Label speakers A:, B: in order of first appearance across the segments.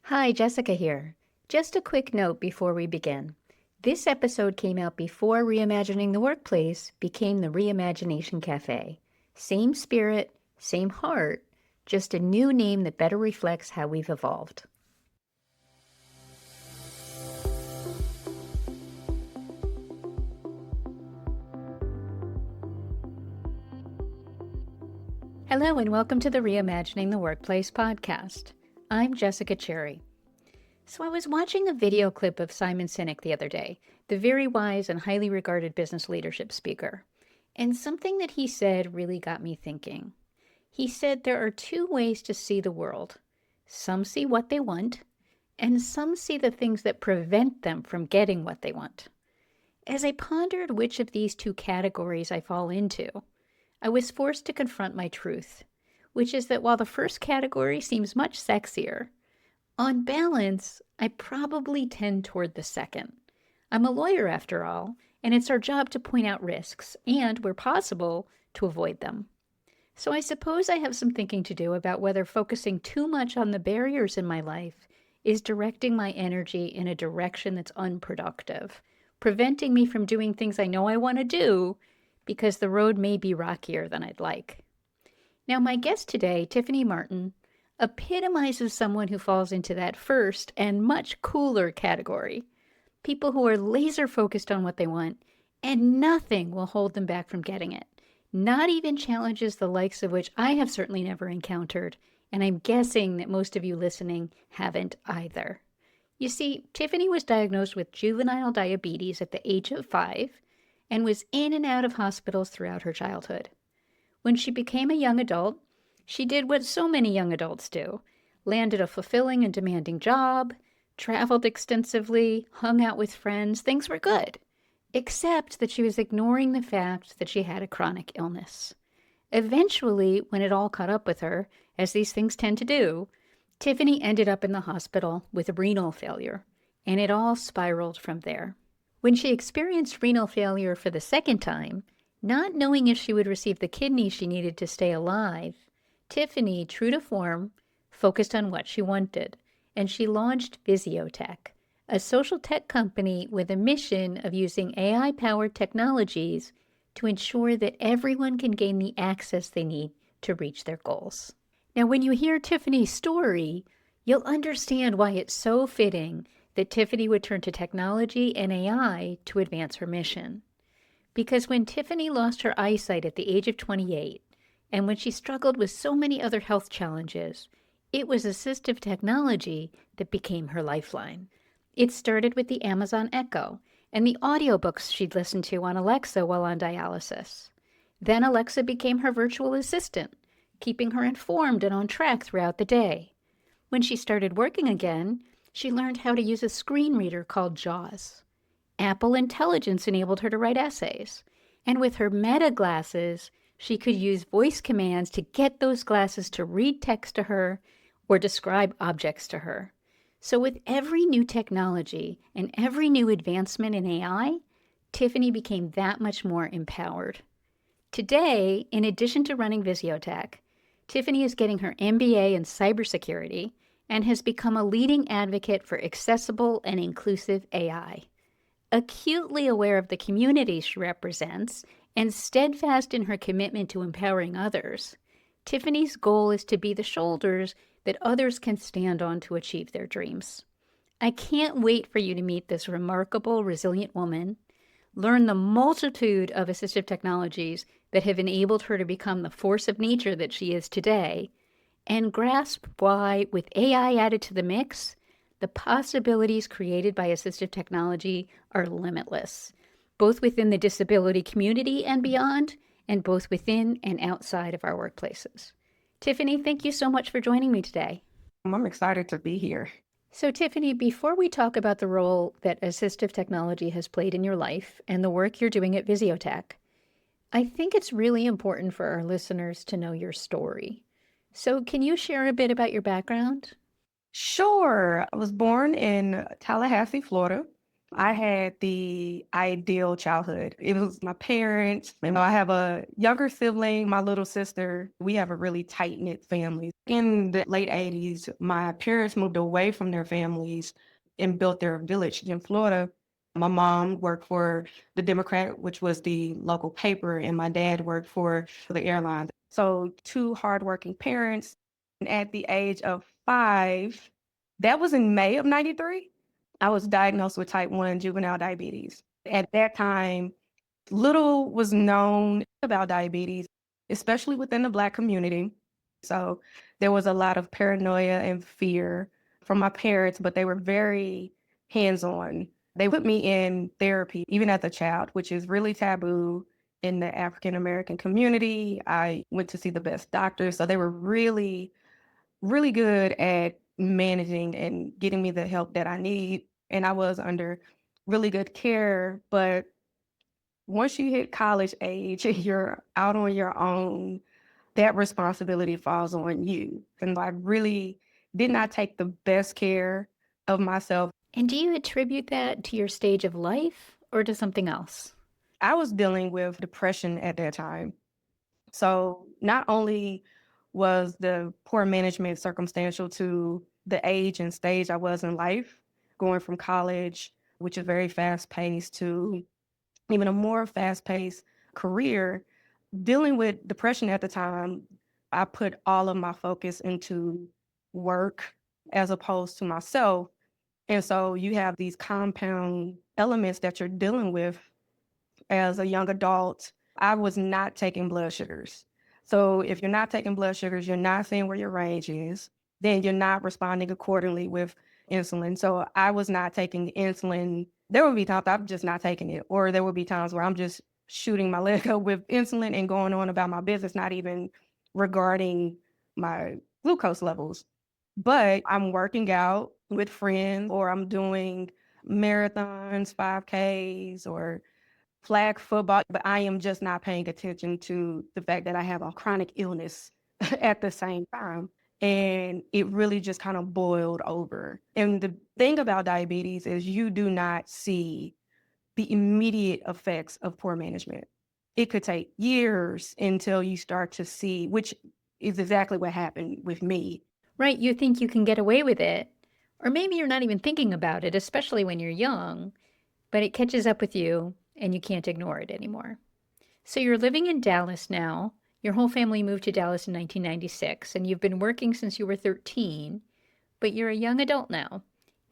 A: Hi, Jessica here. Just a quick note before we begin. This episode came out before Reimagining the Workplace became the ReImagination Café. Same spirit, same heart, just a new name that better reflects how we've evolved. Hello and welcome to the Reimagining the Workplace podcast. I'm Jessica Cherry. So I was watching a video clip of Simon Sinek the other day, the very wise and highly regarded business leadership speaker. And something that he said really got me thinking. He said there are two ways to see the world. Some see what they want, and some see the things that prevent them from getting what they want. As I pondered which of these two categories I fall into, I was forced to confront my truth, which is that while the first category seems much sexier, on balance, I probably tend toward the second. I'm a lawyer after all, and it's our job to point out risks and, where possible, to avoid them. So I suppose I have some thinking to do about whether focusing too much on the barriers in my life is directing my energy in a direction that's unproductive, preventing me from doing things I know I want to do because the road may be rockier than I'd like. Now, my guest today, Tiffani Martin, epitomizes someone who falls into that first and much cooler category. People who are laser focused on what they want, and nothing will hold them back from getting it. Not even challenges the likes of which I have certainly never encountered, and I'm guessing that most of you listening haven't either. You see, Tiffani was diagnosed with juvenile diabetes at the age of 5 and was in and out of hospitals throughout her childhood. When she became a young adult, she did what so many young adults do, landed a fulfilling and demanding job, traveled extensively, hung out with friends. Things were good, except that she was ignoring the fact that she had a chronic illness. Eventually, when it all caught up with her, as these things tend to do, Tiffani ended up in the hospital with renal failure, and it all spiraled from there. When she experienced renal failure for the second time, not knowing if she would receive the kidney she needed to stay alive, Tiffani, true to form, focused on what she wanted, and she launched VisioTech, a social tech company with a mission of using AI-powered technologies to ensure that everyone can gain the access they need to reach their goals. Now, when you hear Tiffani's story, you'll understand why it's so fitting that Tiffani would turn to technology and AI to advance her mission. Because when Tiffani lost her eyesight at the age of 28, and when she struggled with so many other health challenges, it was assistive technology that became her lifeline. It started with the Amazon Echo and the audiobooks she'd listened to on Alexa while on dialysis. Then Alexa became her virtual assistant, keeping her informed and on track throughout the day. When she started working again, she learned how to use a screen reader called JAWS. Apple Intelligence enabled her to write essays. And with her Meta glasses, she could use voice commands to get those glasses to read text to her or describe objects to her. So with every new technology and every new advancement in AI, Tiffani became that much more empowered. Today, in addition to running VisioTech, Tiffani is getting her MBA in Cybersecurity and has become a leading advocate for accessible and inclusive AI. Acutely aware of the community she represents and steadfast in her commitment to empowering others, Tiffani's goal is to be the shoulders that others can stand on to achieve their dreams. I can't wait for you to meet this remarkable, resilient woman, learn the multitude of assistive technologies that have enabled her to become the force of nature that she is today, and grasp why, with AI added to the mix, the possibilities created by assistive technology are limitless, both within the disability community and beyond, and both within and outside of our workplaces. Tiffani, thank you so much for joining me today.
B: I'm excited to be here.
A: So Tiffani, before we talk about the role that assistive technology has played in your life and the work you're doing at VisioTech, I think it's really important for our listeners to know your story. So can you share a bit about your background?
B: Sure. I was born in Tallahassee, Florida. I had the ideal childhood. It was my parents, and I have a younger sibling, my little sister. We have a really tight-knit family. In the late 80s, my parents moved away from their families and built their village in Florida. My mom worked for the Democrat, which was the local paper, and my dad worked for the airline. So two hardworking parents. And at the age of 5, that was in May of 93. I was diagnosed with type 1 juvenile diabetes. At that time, little was known about diabetes, especially within the Black community. So there was a lot of paranoia and fear from my parents, but they were very hands-on. They put me in therapy, even as a child, which is really taboo in the African American community. I went to see the best doctors. So they were really good at managing and getting me the help that I need. And I was under really good care. But once you hit college age, you're out on your own, that responsibility falls on you. And I really did not take the best care of myself.
A: And do you attribute that to your stage of life or to something else?
B: I was dealing with depression at that time. So not only was the poor management circumstantial to the age and stage I was in life, going from college, which is very fast paced, to even a more fast paced career, dealing with depression at the time, I put all of my focus into work as opposed to myself. And so you have these compound elements that you're dealing with as a young adult. I was not taking blood sugars. So if you're not taking blood sugars, you're not seeing where your range is, then you're not responding accordingly with insulin. So I was not taking insulin. There would be times I'm just not taking it, or there would be times where I'm just shooting my leg up with insulin and going on about my business, not even regarding my glucose levels. But I'm working out with friends, or I'm doing marathons, 5Ks, or flag football, but I am just not paying attention to the fact that I have a chronic illness at the same time. And it really just kind of boiled over. And the thing about diabetes is you do not see the immediate effects of poor management. It could take years until you start to see, which is exactly what happened with me.
A: Right, you think you can get away with it, or maybe you're not even thinking about it, especially when you're young, but it catches up with you and you can't ignore it anymore. So you're living in Dallas now. Your whole family moved to Dallas in 1996, and you've been working since you were 13, but you're a young adult now.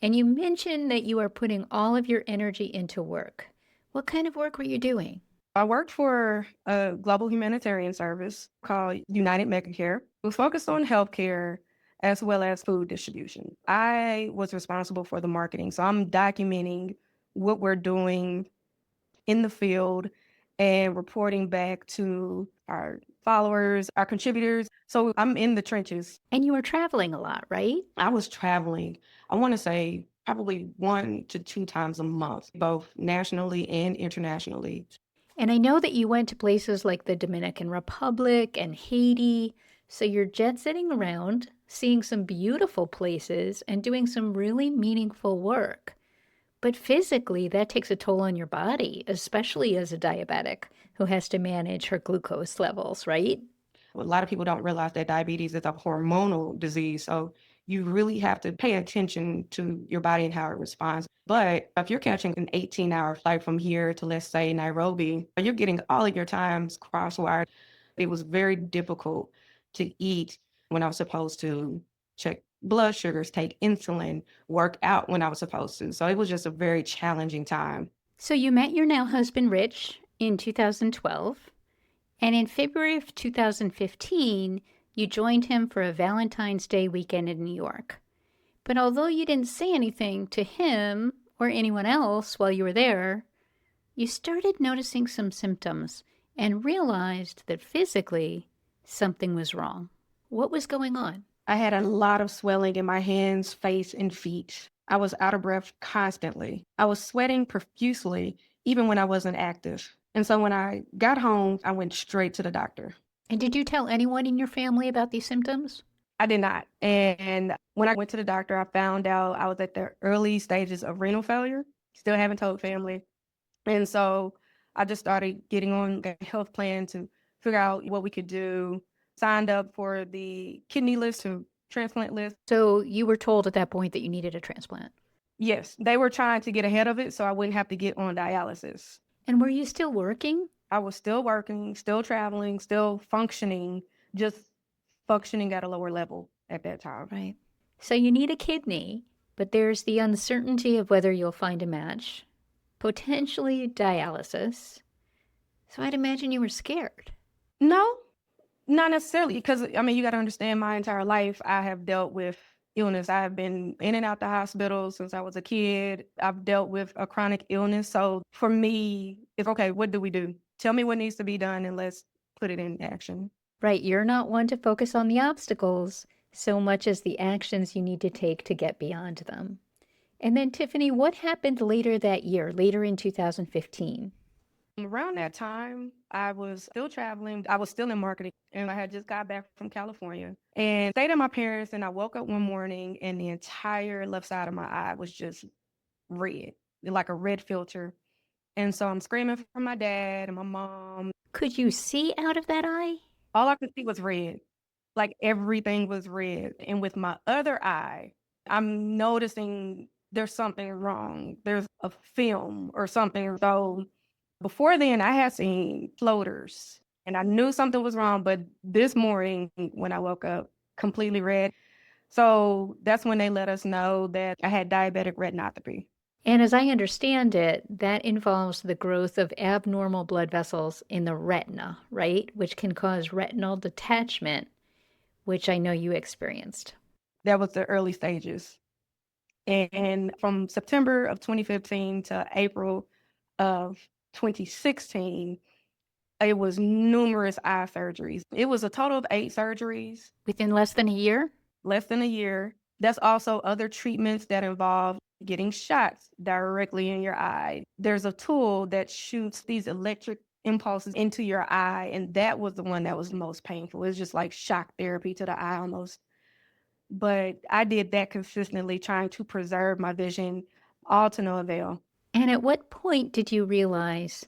A: And you mentioned that you are putting all of your energy into work. What kind of work were you doing?
B: I worked for a global humanitarian service called United Medicare. It was focused on healthcare as well as food distribution. I was responsible for the marketing. So I'm documenting what we're doing in the field and reporting back to our followers, our contributors. So I'm in the trenches.
A: And you were traveling a lot, right?
B: I was traveling, I want to say probably 1 to 2 times a month, both nationally and internationally.
A: And I know that you went to places like the Dominican Republic and Haiti. So you're jet setting around, seeing some beautiful places, and doing some really meaningful work. But physically, that takes a toll on your body, especially as a diabetic who has to manage her glucose levels, right?
B: A lot of people don't realize that diabetes is a hormonal disease. So you really have to pay attention to your body and how it responds. But if you're catching an 18-hour flight from here to, let's say, Nairobi, you're getting all of your times crosswired. It was very difficult to eat when I was supposed to, check blood sugars, take insulin, work out when I was supposed to. So it was just a very challenging time.
A: So you met your now husband, Rich, in 2012. And in February of 2015, you joined him for a Valentine's Day weekend in New York. But although you didn't say anything to him or anyone else while you were there, you started noticing some symptoms and realized that physically something was wrong. What was going on?
B: I had a lot of swelling in my hands, face, and feet. I was out of breath constantly. I was sweating profusely, even when I wasn't active. And so when I got home, I went straight to the doctor.
A: And did you tell anyone in your family about these symptoms?
B: I did not. And when I went to the doctor, I found out I was at the early stages of renal failure. Still haven't told family. And so I just started getting on a health plan to figure out what we could do. Signed up for the kidney list to transplant list.
A: So you were told at that point that you needed a transplant.
B: Yes, they were trying to get ahead of it so I wouldn't have to get on dialysis.
A: And were you still working?
B: I was still working, still traveling, still functioning, just functioning at a lower level at that time.
A: Right. So you need a kidney, but there's the uncertainty of whether you'll find a match, potentially dialysis. So I'd imagine you were scared.
B: No, not necessarily, because I mean, you got to understand my entire life, I have dealt with illness. I have been in and out the hospital since I was a kid. I've dealt with a chronic illness. So for me, it's okay, what do we do? Tell me what needs to be done and let's put it in action.
A: Right. You're not one to focus on the obstacles so much as the actions you need to take to get beyond them. And then, Tiffani, what happened later that year, later in 2015?
B: Around that time, I was still traveling. I was still in marketing, and I had just got back from California and stayed at my parents. And I woke up one morning and the entire left side of my eye was just red, like a red filter. And so I'm screaming for my dad and my mom.
A: Could you see out of that eye?
B: All I could see was red. Like everything was red. And with my other eye, I'm noticing there's something wrong. There's a film or something. So before then, I had seen floaters and I knew something was wrong. But this morning, when I woke up, completely red. So that's when they let us know that I had diabetic retinopathy.
A: And as I understand it, that involves the growth of abnormal blood vessels in the retina, right? Which can cause retinal detachment, which I know you experienced.
B: That was the early stages. And from September of 2015 to April of 2016, it was numerous eye surgeries. It was a total of 8 surgeries.
A: Within less than a year?
B: Less than a year. That's also other treatments that involve getting shots directly in your eye. There's a tool that shoots these electric impulses into your eye, and that was the one that was the most painful. It's just like shock therapy to the eye almost. But I did that consistently, trying to preserve my vision, all to no avail.
A: And at what point did you realize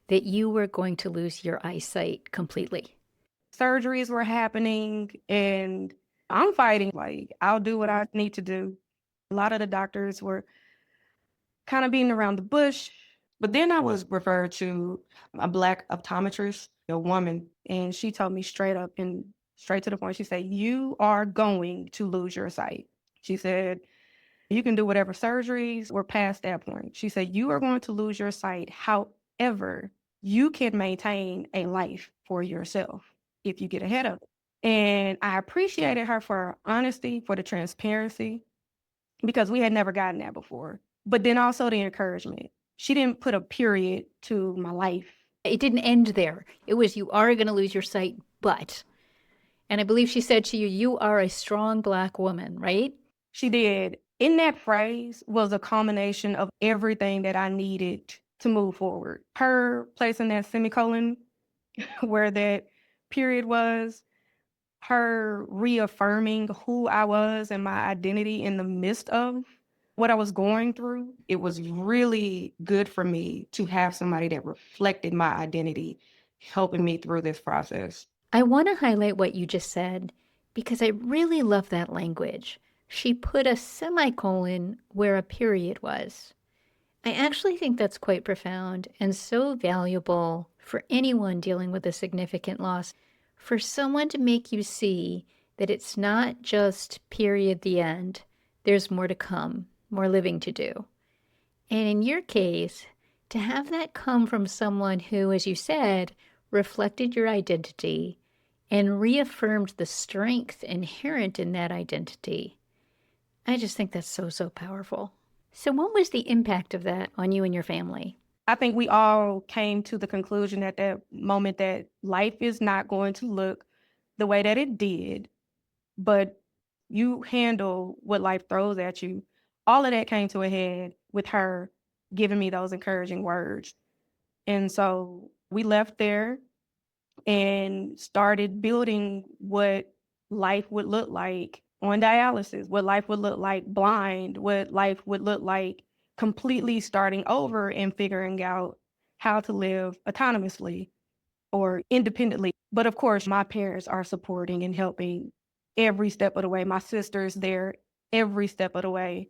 A: that you were going to lose your eyesight completely?
B: Surgeries were happening, and I'm fighting. Like, I'll do what I need to do. A lot of the doctors were kind of beating around the bush. But then I was referred to a Black optometrist, a woman, and she told me straight up and straight to the point. She said, "You are going to lose your sight." She said, "You can do whatever surgeries. We're past that point." She said, "You are going to lose your sight. However, you can maintain a life for yourself if you get ahead of it." And I appreciated her for her honesty, for the transparency, because we had never gotten that before. But then also the encouragement. She didn't put a period to my life.
A: It didn't end there. It was, you are going to lose your sight, but. And I believe she said to you, you are a strong Black woman, right?
B: She did. In that phrase was a culmination of everything that I needed to move forward. Her placing that semicolon where that period was, her reaffirming who I was and my identity in the midst of what I was going through. It was really good for me to have somebody that reflected my identity helping me through this process.
A: I want to highlight what you just said because I really love that language. She put a semicolon where a period was. I actually think that's quite profound and so valuable for anyone dealing with a significant loss, for someone to make you see that it's not just period, the end. There's more to come, more living to do. And in your case, to have that come from someone who, as you said, reflected your identity and reaffirmed the strength inherent in that identity, I just think that's so, so powerful. So what was the impact of that on you and your family?
B: I think we all came to the conclusion at that moment that life is not going to look the way that it did, but you handle what life throws at you. All of that came to a head with her giving me those encouraging words. And so we left there and started building what life would look like on dialysis, what life would look like blind, what life would look like completely starting over and figuring out how to live autonomously or independently. But of course, my parents are supporting and helping every step of the way. My sister's there every step of the way.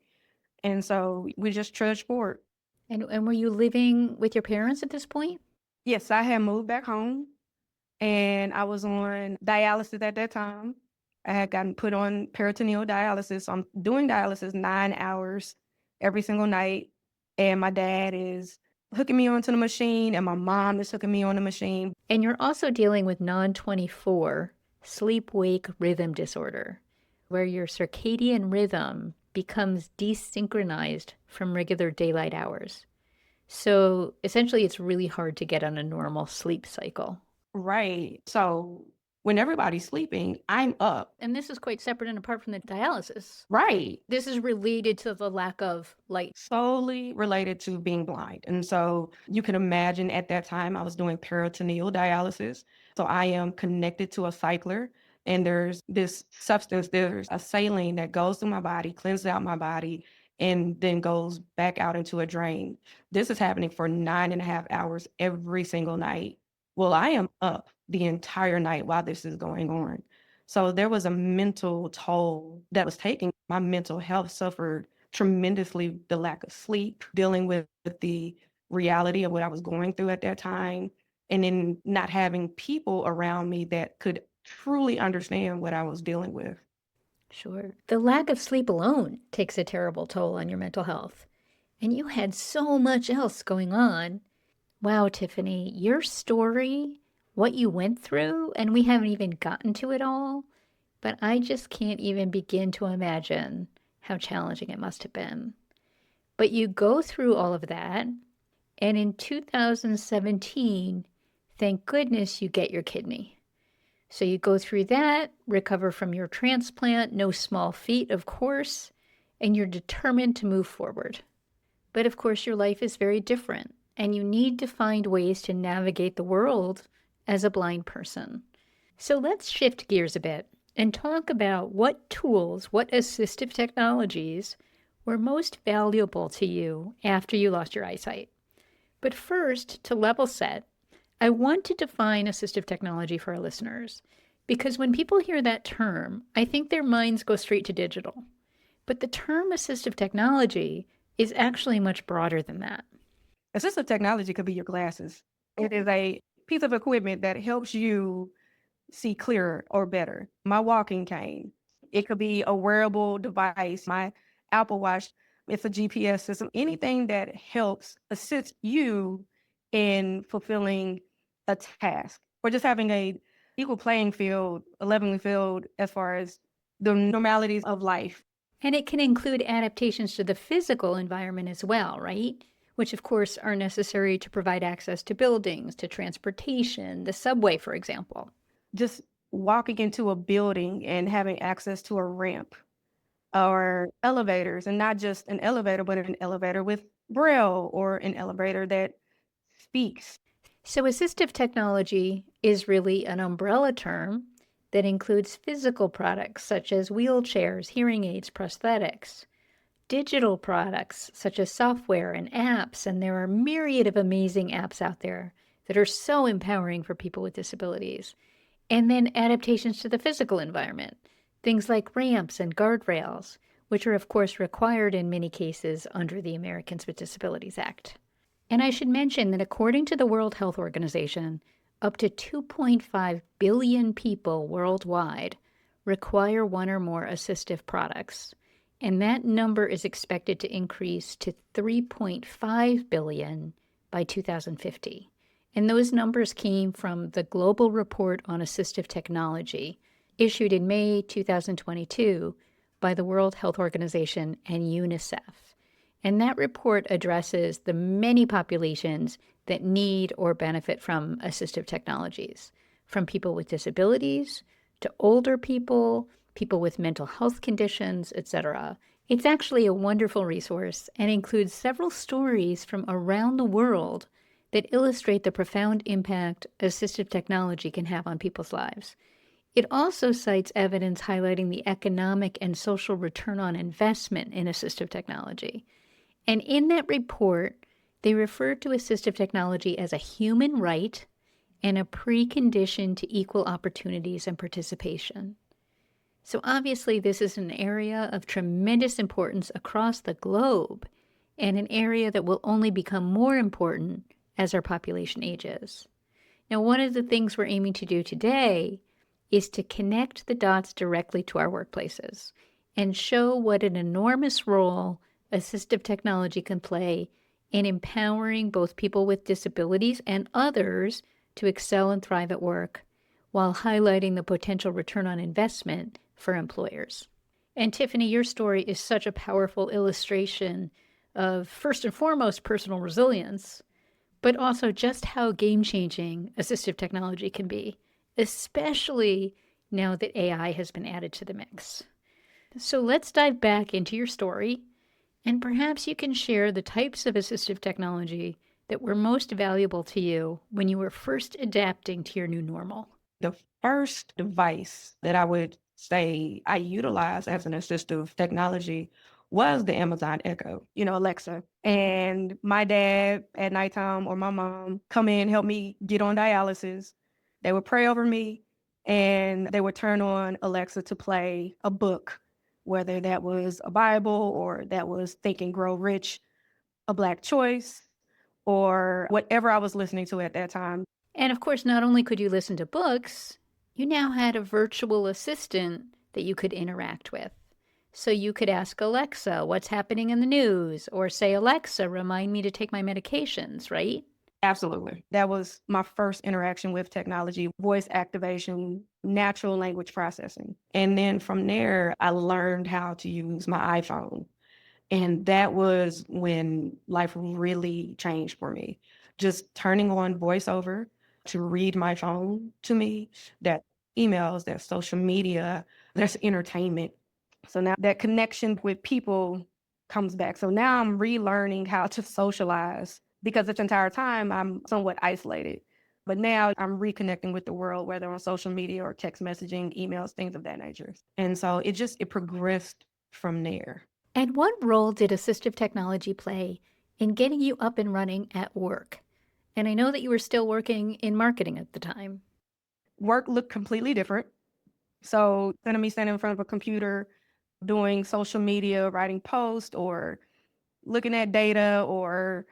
B: And so we just trudge forward.
A: And were you living with your parents at this point?
B: Yes, I had moved back home and I was on dialysis at that time. I had gotten put on peritoneal dialysis. I'm doing dialysis 9 hours every single night. And my dad is hooking me onto the machine and my mom is hooking me on the machine.
A: And you're also dealing with non-24 sleep-wake rhythm disorder, where your circadian rhythm becomes desynchronized from regular daylight hours. So essentially, it's really hard to get on a normal sleep cycle.
B: Right. So when everybody's sleeping, I'm up.
A: And this is quite separate and apart from the dialysis.
B: Right.
A: This is related to the lack of light.
B: Solely related to being blind. And so you can imagine at that time I was doing peritoneal dialysis. So I am connected to a cycler and there's this substance, there's a saline that goes through my body, cleanses out my body, and then goes back out into a drain. This is happening for 9.5 hours every single night. Well, I am up the entire night while this is going on. So there was a mental toll that was taken. My mental health suffered tremendously, the lack of sleep, dealing with the reality of what I was going through at that time, and then not having people around me that could truly understand what I was dealing with.
A: Sure. The lack of sleep alone takes a terrible toll on your mental health. And you had so much else going on. Wow, Tiffani, your story, what you went through, and we haven't even gotten to it all, but I just can't even begin to imagine how challenging it must have been. But you go through all of that, and in 2017, thank goodness you get your kidney. So you go through that, recover from your transplant, no small feat, of course, and you're determined to move forward. But of course, your life is very different, and you need to find ways to navigate the world as a blind person. So let's shift gears a bit and talk about what tools, what assistive technologies were most valuable to you after you lost your eyesight. But first, to level set, I want to define assistive technology for our listeners, because when people hear that term, I think their minds go straight to digital. But the term assistive technology is actually much broader than that.
B: Assistive technology could be your glasses. It is a piece of equipment that helps you see clearer or better. My walking cane. It could be a wearable device, my Apple Watch. It's a GPS system, anything that helps assist you in fulfilling a task or just having a equal playing field, a leveling field as far as the normalities of life.
A: And it can include adaptations to the physical environment as well, right? Which, of course, are necessary to provide access to buildings, to transportation, the subway, for example.
B: Just walking into a building and having access to a ramp or elevators, and not just an elevator, but an elevator with braille or an elevator that speaks.
A: So assistive technology is really an umbrella term that includes physical products such as wheelchairs, hearing aids, prosthetics, digital products such as software and apps, and there are myriad of amazing apps out there that are so empowering for people with disabilities. And then adaptations to the physical environment, things like ramps and guardrails, which are of course required in many cases under the Americans with Disabilities Act. And I should mention that according to the World Health Organization, up to 2.5 billion people worldwide require one or more assistive products. And that number is expected to increase to 3.5 billion by 2050. And those numbers came from the Global Report on Assistive Technology, issued in May 2022 by the World Health Organization and UNICEF. And that report addresses the many populations that need or benefit from assistive technologies, from people with disabilities to older people, people with mental health conditions, etc. It's actually a wonderful resource and includes several stories from around the world that illustrate the profound impact assistive technology can have on people's lives. It also cites evidence highlighting the economic and social return on investment in assistive technology. And in that report, they referred to assistive technology as a human right and a precondition to equal opportunities and participation. So obviously, this is an area of tremendous importance across the globe, and an area that will only become more important as our population ages. Now, one of the things we're aiming to do today is to connect the dots directly to our workplaces and show what an enormous role assistive technology can play in empowering both people with disabilities and others to excel and thrive at work, while highlighting the potential return on investment for employers. And Tiffani, your story is such a powerful illustration of, first and foremost, personal resilience, but also just how game-changing assistive technology can be, especially now that AI has been added to the mix. So let's dive back into your story, and perhaps you can share the types of assistive technology that were most valuable to you when you were first adapting to your new normal.
B: The first device that I would say I utilized as an assistive technology was the Amazon Echo, Alexa. And my dad at nighttime or my mom come in, help me get on dialysis. They would pray over me and they would turn on Alexa to play a book, whether that was a Bible or that was Think and Grow Rich, A Black Choice, or whatever I was listening to at that time.
A: And of course, not only could you listen to books, you now had a virtual assistant that you could interact with. So you could ask Alexa, what's happening in the news? Or say, Alexa, remind me to take my medications, right?
B: Absolutely. That was my first interaction with technology, voice activation, natural language processing. And then from there, I learned how to use my iPhone. And that was when life really changed for me. Just turning on voiceover to read my phone to me, that emails, that social media, that's entertainment. So now that connection with people comes back. So now I'm relearning how to socialize because this entire time I'm somewhat isolated. But now I'm reconnecting with the world, whether on social media or text messaging, emails, things of that nature. And so it progressed from there.
A: And what role did assistive technology play in getting you up and running at work? And I know that you were still working in marketing at the time.
B: Work looked completely different. So instead of me standing in front of a computer doing social media, writing posts or looking at data or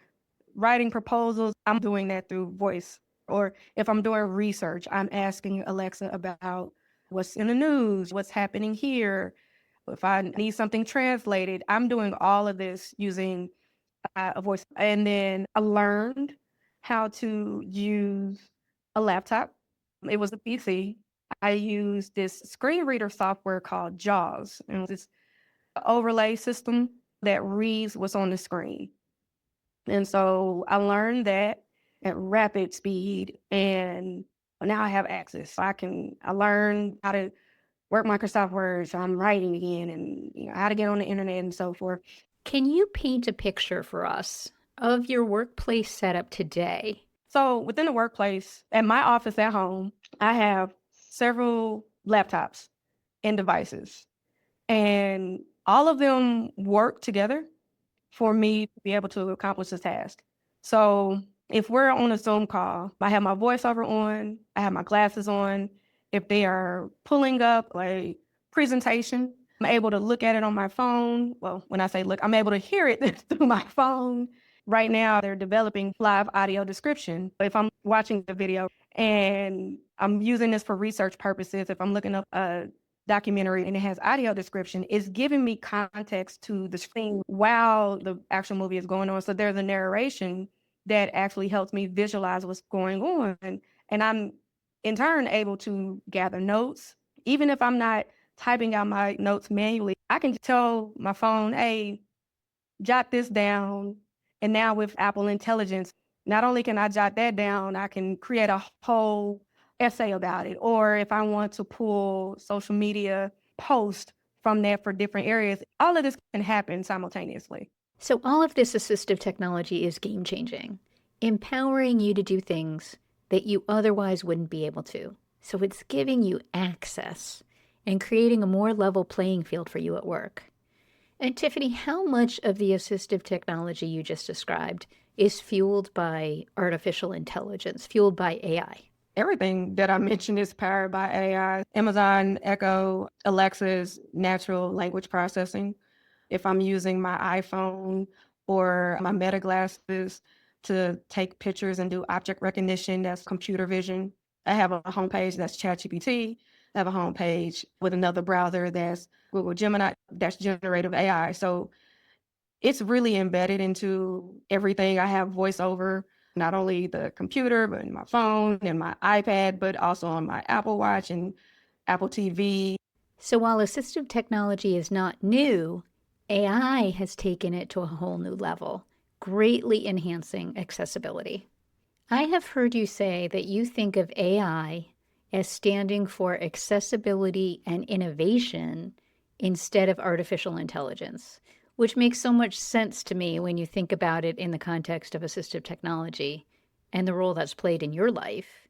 B: writing proposals, I'm doing that through voice. Or if I'm doing research, I'm asking Alexa about what's in the news, what's happening here. If I need something translated, I'm doing all of this using a voice. And then I learned how to use a laptop. It was a PC. I used this screen reader software called JAWS, and it's an overlay system that reads what's on the screen. And so I learned that at rapid speed, and now I have access. I learned how to work Microsoft Word, so I'm writing again, and how to get on the internet and so forth.
A: Can you paint a picture for us of your workplace setup today?
B: So within the workplace, at my office at home, I have several laptops and devices, and all of them work together for me to be able to accomplish the task. So if we're on a Zoom call, I have my voiceover on, I have my glasses on. If they are pulling up a presentation, I'm able to look at it on my phone. Well, when I say look, I'm able to hear it through my phone. Right now, they're developing live audio description. If I'm watching the video and I'm using this for research purposes, if I'm looking up a documentary and it has audio description, it's giving me context to the screen while the actual movie is going on. So there's a narration that actually helps me visualize what's going on. And I'm in turn able to gather notes. Even if I'm not typing out my notes manually, I can tell my phone, hey, jot this down. And now with Apple Intelligence, not only can I jot that down, I can create a whole essay about it. Or if I want to pull social media posts from there for different areas, all of this can happen simultaneously.
A: So all of this assistive technology is game-changing, empowering you to do things that you otherwise wouldn't be able to. So it's giving you access and creating a more level playing field for you at work. And Tiffani, how much of the assistive technology you just described is fueled by artificial intelligence, fueled by AI?
B: Everything that I mentioned is powered by AI. Amazon Echo, Alexa's natural language processing. If I'm using my iPhone or my Meta glasses to take pictures and do object recognition, that's computer vision. I have a homepage that's ChatGPT. I have a homepage with another browser that's Google Gemini, that's generative AI. So it's really embedded into everything. I have voiceover, not only the computer, but in my phone and my iPad, but also on my Apple Watch and Apple TV.
A: So while assistive technology is not new, AI has taken it to a whole new level, greatly enhancing accessibility. I have heard you say that you think of AI as standing for accessibility and innovation instead of artificial intelligence, which makes so much sense to me when you think about it in the context of assistive technology and the role that's played in your life.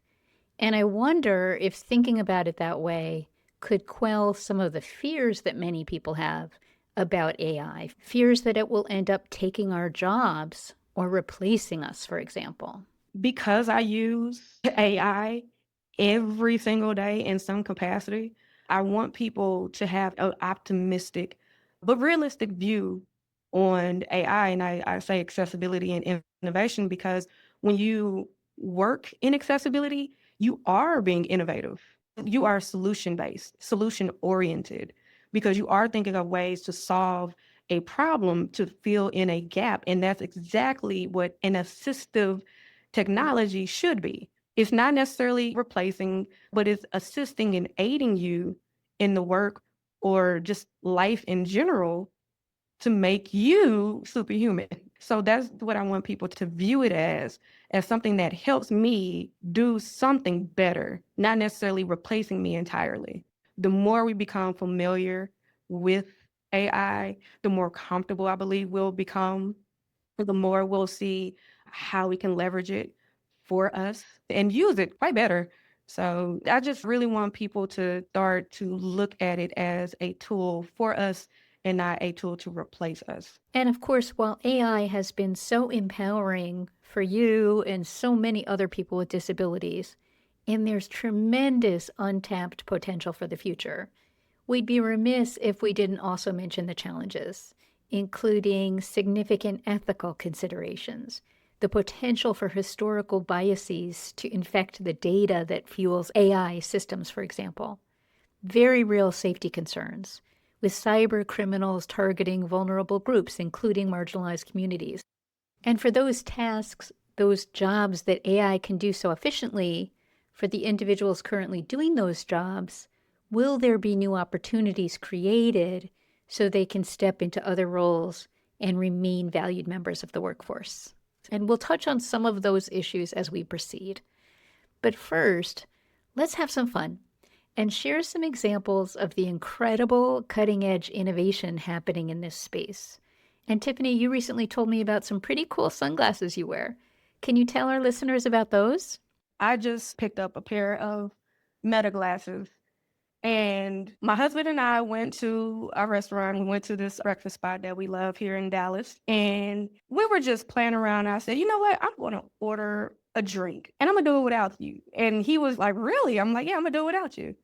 A: And I wonder if thinking about it that way could quell some of the fears that many people have about AI, fears that it will end up taking our jobs or replacing us, for example.
B: Because I use AI every single day in some capacity, I want people to have an optimistic but realistic view on AI. And I say accessibility and innovation because when you work in accessibility, you are being innovative. You are solution based, solution oriented, because you are thinking of ways to solve a problem, to fill in a gap. And that's exactly what an assistive technology should be. It's not necessarily replacing, but it's assisting and aiding you in the work or just life in general to make you superhuman. So that's what I want people to view it as something that helps me do something better, not necessarily replacing me entirely. The more we become familiar with AI, the more comfortable I believe we'll become, the more we'll see how we can leverage it for us and use it quite better. So I just really want people to start to look at it as a tool for us and not a tool to replace us.
A: And of course, while AI has been so empowering for you and so many other people with disabilities, and there's tremendous untapped potential for the future, we'd be remiss if we didn't also mention the challenges, including significant ethical considerations, the potential for historical biases to infect the data that fuels AI systems, for example, very real safety concerns, with cyber criminals targeting vulnerable groups, including marginalized communities. And for those tasks, those jobs that AI can do so efficiently, for the individuals currently doing those jobs, will there be new opportunities created so they can step into other roles and remain valued members of the workforce? And we'll touch on some of those issues as we proceed. But first, let's have some fun and share some examples of the incredible cutting-edge innovation happening in this space. And Tiffani, you recently told me about some pretty cool sunglasses you wear. Can you tell our listeners about those?
B: I just picked up a pair of Meta glasses, and my husband and I went to a restaurant. We went to this breakfast spot that we love here in Dallas, and we were just playing around. I said, you know what? I'm going to order a drink, and I'm going to do it without you. And he was like, really? I'm like, yeah, I'm going to do it without you.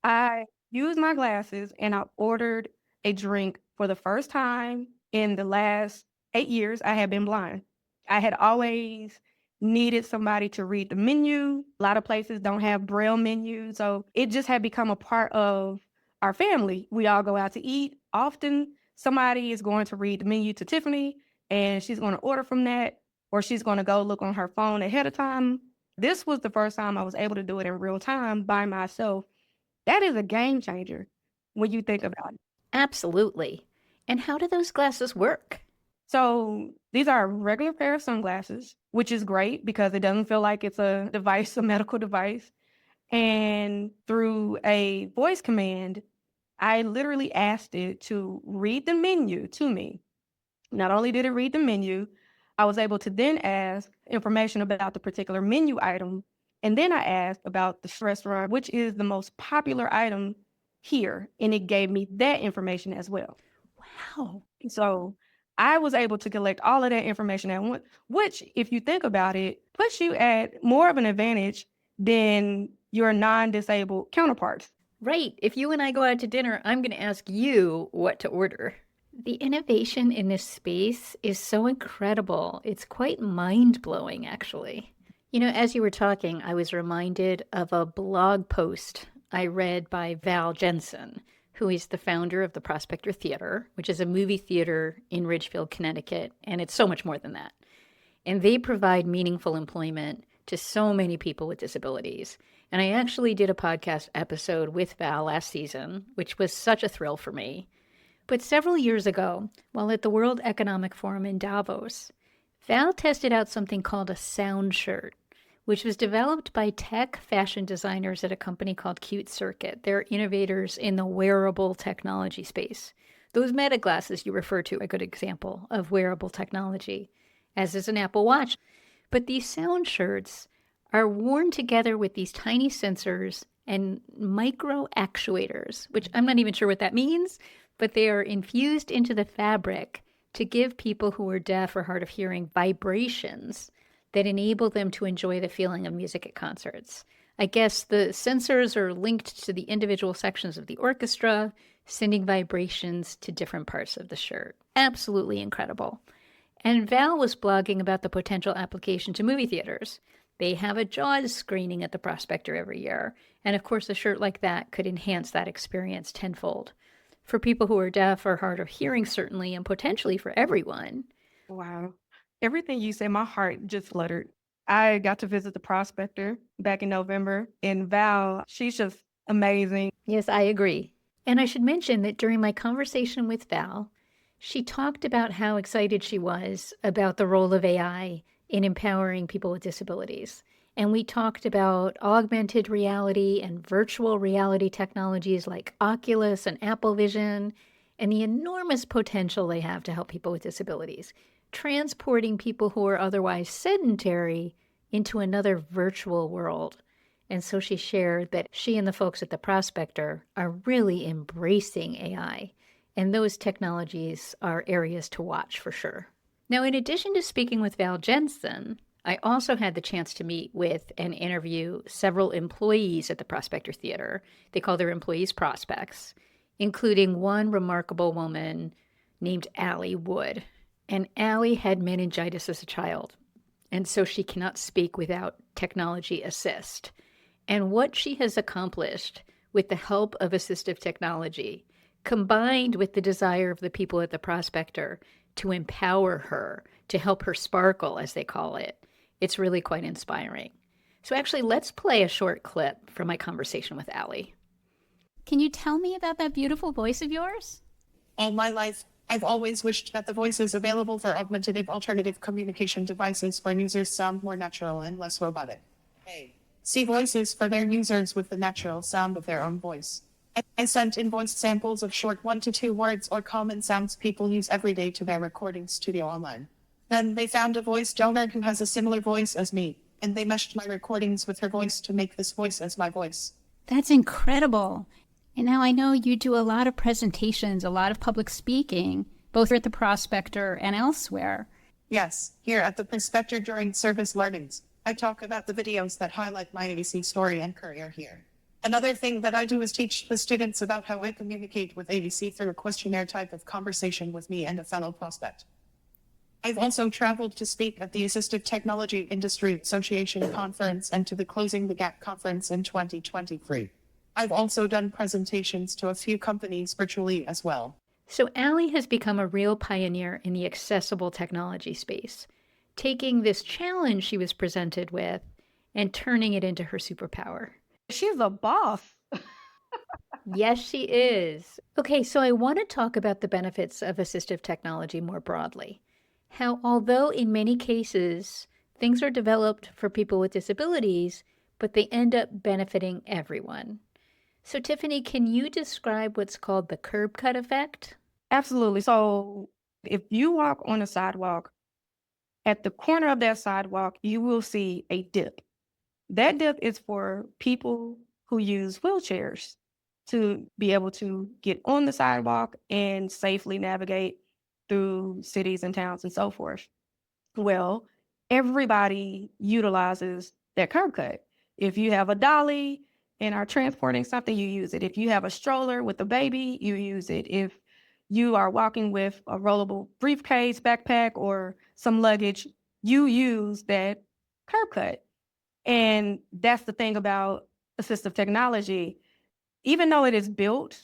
B: I used my glasses and I ordered a drink for the first time in the last 8 years. I had been blind. I had always needed somebody to read the menu. A lot of places don't have braille menus. So it just had become a part of our family. We all go out to eat. Often somebody is going to read the menu to Tiffani and she's going to order from that, or she's going to go look on her phone ahead of time. This was the first time I was able to do it in real time by myself. That is a game changer when you think about it.
A: Absolutely. And how do those glasses work?
B: So these are a regular pair of sunglasses, which is great because it doesn't feel like it's a device, a medical device. And through a voice command, I literally asked it to read the menu to me. Not only did it read the menu, I was able to then ask information about the particular menu item. And then I asked about the restaurant, which is the most popular item here. And it gave me that information as well.
A: Wow.
B: So I was able to collect all of that information at once, which, if you think about it, puts you at more of an advantage than your non-disabled counterparts.
A: Right. If you and I go out to dinner, I'm going to ask you what to order. The innovation in this space is so incredible. It's quite mind-blowing, actually. You know, as you were talking, I was reminded of a blog post I read by Val Jensen, who is the founder of the Prospector Theater, which is a movie theater in Ridgefield, Connecticut, and it's so much more than that. And they provide meaningful employment to so many people with disabilities. And I actually did a podcast episode with Val last season, which was such a thrill for me. But several years ago, while at the World Economic Forum in Davos, Val tested out something called a sound shirt, which was developed by tech fashion designers at a company called Cute Circuit. They're innovators in the wearable technology space. Those Meta glasses you refer to are a good example of wearable technology, as is an Apple Watch. But these sound shirts are worn together with these tiny sensors and micro actuators, which I'm not even sure what that means, but they are infused into the fabric to give people who are deaf or hard of hearing vibrations that enable them to enjoy the feeling of music at concerts. I guess the sensors are linked to the individual sections of the orchestra, sending vibrations to different parts of the shirt. Absolutely incredible. And Val was blogging about the potential application to movie theaters. They have a Jaws screening at the Prospector every year, and of course a shirt like that could enhance that experience tenfold. For people who are deaf or hard of hearing, certainly, and potentially for everyone.
B: Wow. Everything you said, my heart just fluttered. I got to visit the Prospector back in November, and Val, she's just amazing.
A: Yes, I agree. And I should mention that during my conversation with Val, she talked about how excited she was about the role of AI in empowering people with disabilities. And we talked about augmented reality and virtual reality technologies like Oculus and Apple Vision, and the enormous potential they have to help people with disabilities, transporting people who are otherwise sedentary into another virtual world. And so she shared that she and the folks at the Prospector are really embracing AI. And those technologies are areas to watch for sure. Now, in addition to speaking with Val Jensen, I also had the chance to meet with and interview several employees at the Prospector Theater. They call their employees prospects, including one remarkable woman named Allie Wood. And Allie had meningitis as a child, and so she cannot speak without technology assist. And what she has accomplished with the help of assistive technology, combined with the desire of the people at the Prospector to empower her, to help her sparkle, as they call it, it's really quite inspiring. So actually, let's play a short clip from my conversation with Allie.
C: Can you tell me about that beautiful voice of yours?
D: All my life, I've always wished that the voices available for augmentative alternative communication devices for users sound more natural and less robotic. See voices for their users with the natural sound of their own voice. I sent in voice samples of short 1 to 2 words or common sounds people use every day to their recording studio online. Then they found a voice donor who has a similar voice as me, and they meshed my recordings with her voice to make this voice as my voice.
C: That's incredible. And now I know you do a lot of presentations, a lot of public speaking, both at the Prospector and elsewhere.
D: Yes, here at the Prospector during service learnings, I talk about the videos that highlight my ABC story and career here. Another thing that I do is teach the students about how I communicate with ABC through a questionnaire type of conversation with me and a fellow prospect. I've also traveled to speak at the Assistive Technology Industry Association Conference and to the Closing the Gap Conference in 2023. I've also done presentations to a few companies virtually as well.
A: So Allie has become a real pioneer in the accessible technology space, taking this challenge she was presented with and turning it into her superpower.
B: She's a boss.
A: Yes, she is. Okay, so I want to talk about the benefits of assistive technology more broadly. How, although in many cases things are developed for people with disabilities, but they end up benefiting everyone. So, Tiffani, can you describe what's called the curb cut effect?
B: Absolutely. So if you walk on a sidewalk, at the corner of that sidewalk, you will see a dip. That dip is for people who use wheelchairs. to be able to get on the sidewalk and safely navigate through cities and towns and so forth. Well, everybody utilizes that curb cut. If you have a dolly and are transporting something, you use it. If you have a stroller with a baby, you use it. If you are walking with a rollable briefcase, backpack, or some luggage, you use that curb cut. And that's the thing about assistive technology. Even though it is built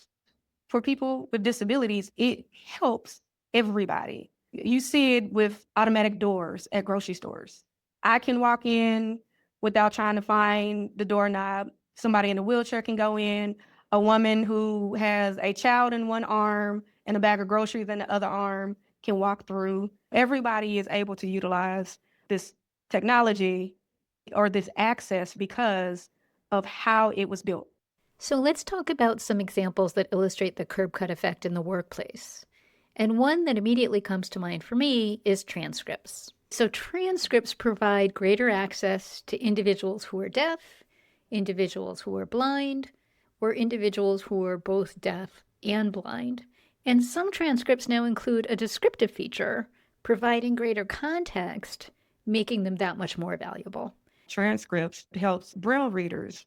B: for people with disabilities, it helps everybody. You see it with automatic doors at grocery stores. I can walk in without trying to find the doorknob. Somebody in a wheelchair can go in. A woman who has a child in one arm and a bag of groceries in the other arm can walk through. Everybody is able to utilize this technology or this access because of how it was built.
A: So let's talk about some examples that illustrate the curb cut effect in the workplace. And one that immediately comes to mind for me is transcripts. So transcripts provide greater access to individuals who are deaf, individuals who are blind, or individuals who are both deaf and blind. And some transcripts now include a descriptive feature, providing greater context, making them that much more valuable.
B: Transcripts helps Braille readers.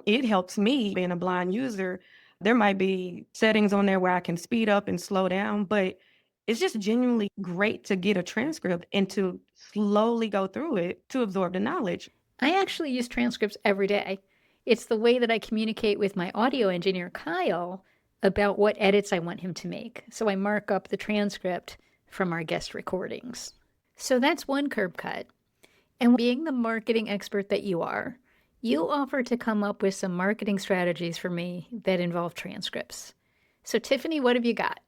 B: It helps me being a blind user. There might be settings on there where I can speed up and slow down, but it's just genuinely great to get a transcript and to slowly go through it to absorb the knowledge.
A: I actually use transcripts every day. It's the way that I communicate with my audio engineer, Kyle, about what edits I want him to make. So I mark up the transcript from our guest recordings. So that's one curb cut. And being the marketing expert that you are, you offer to come up with some marketing strategies for me that involve transcripts. So Tiffani, what have you got?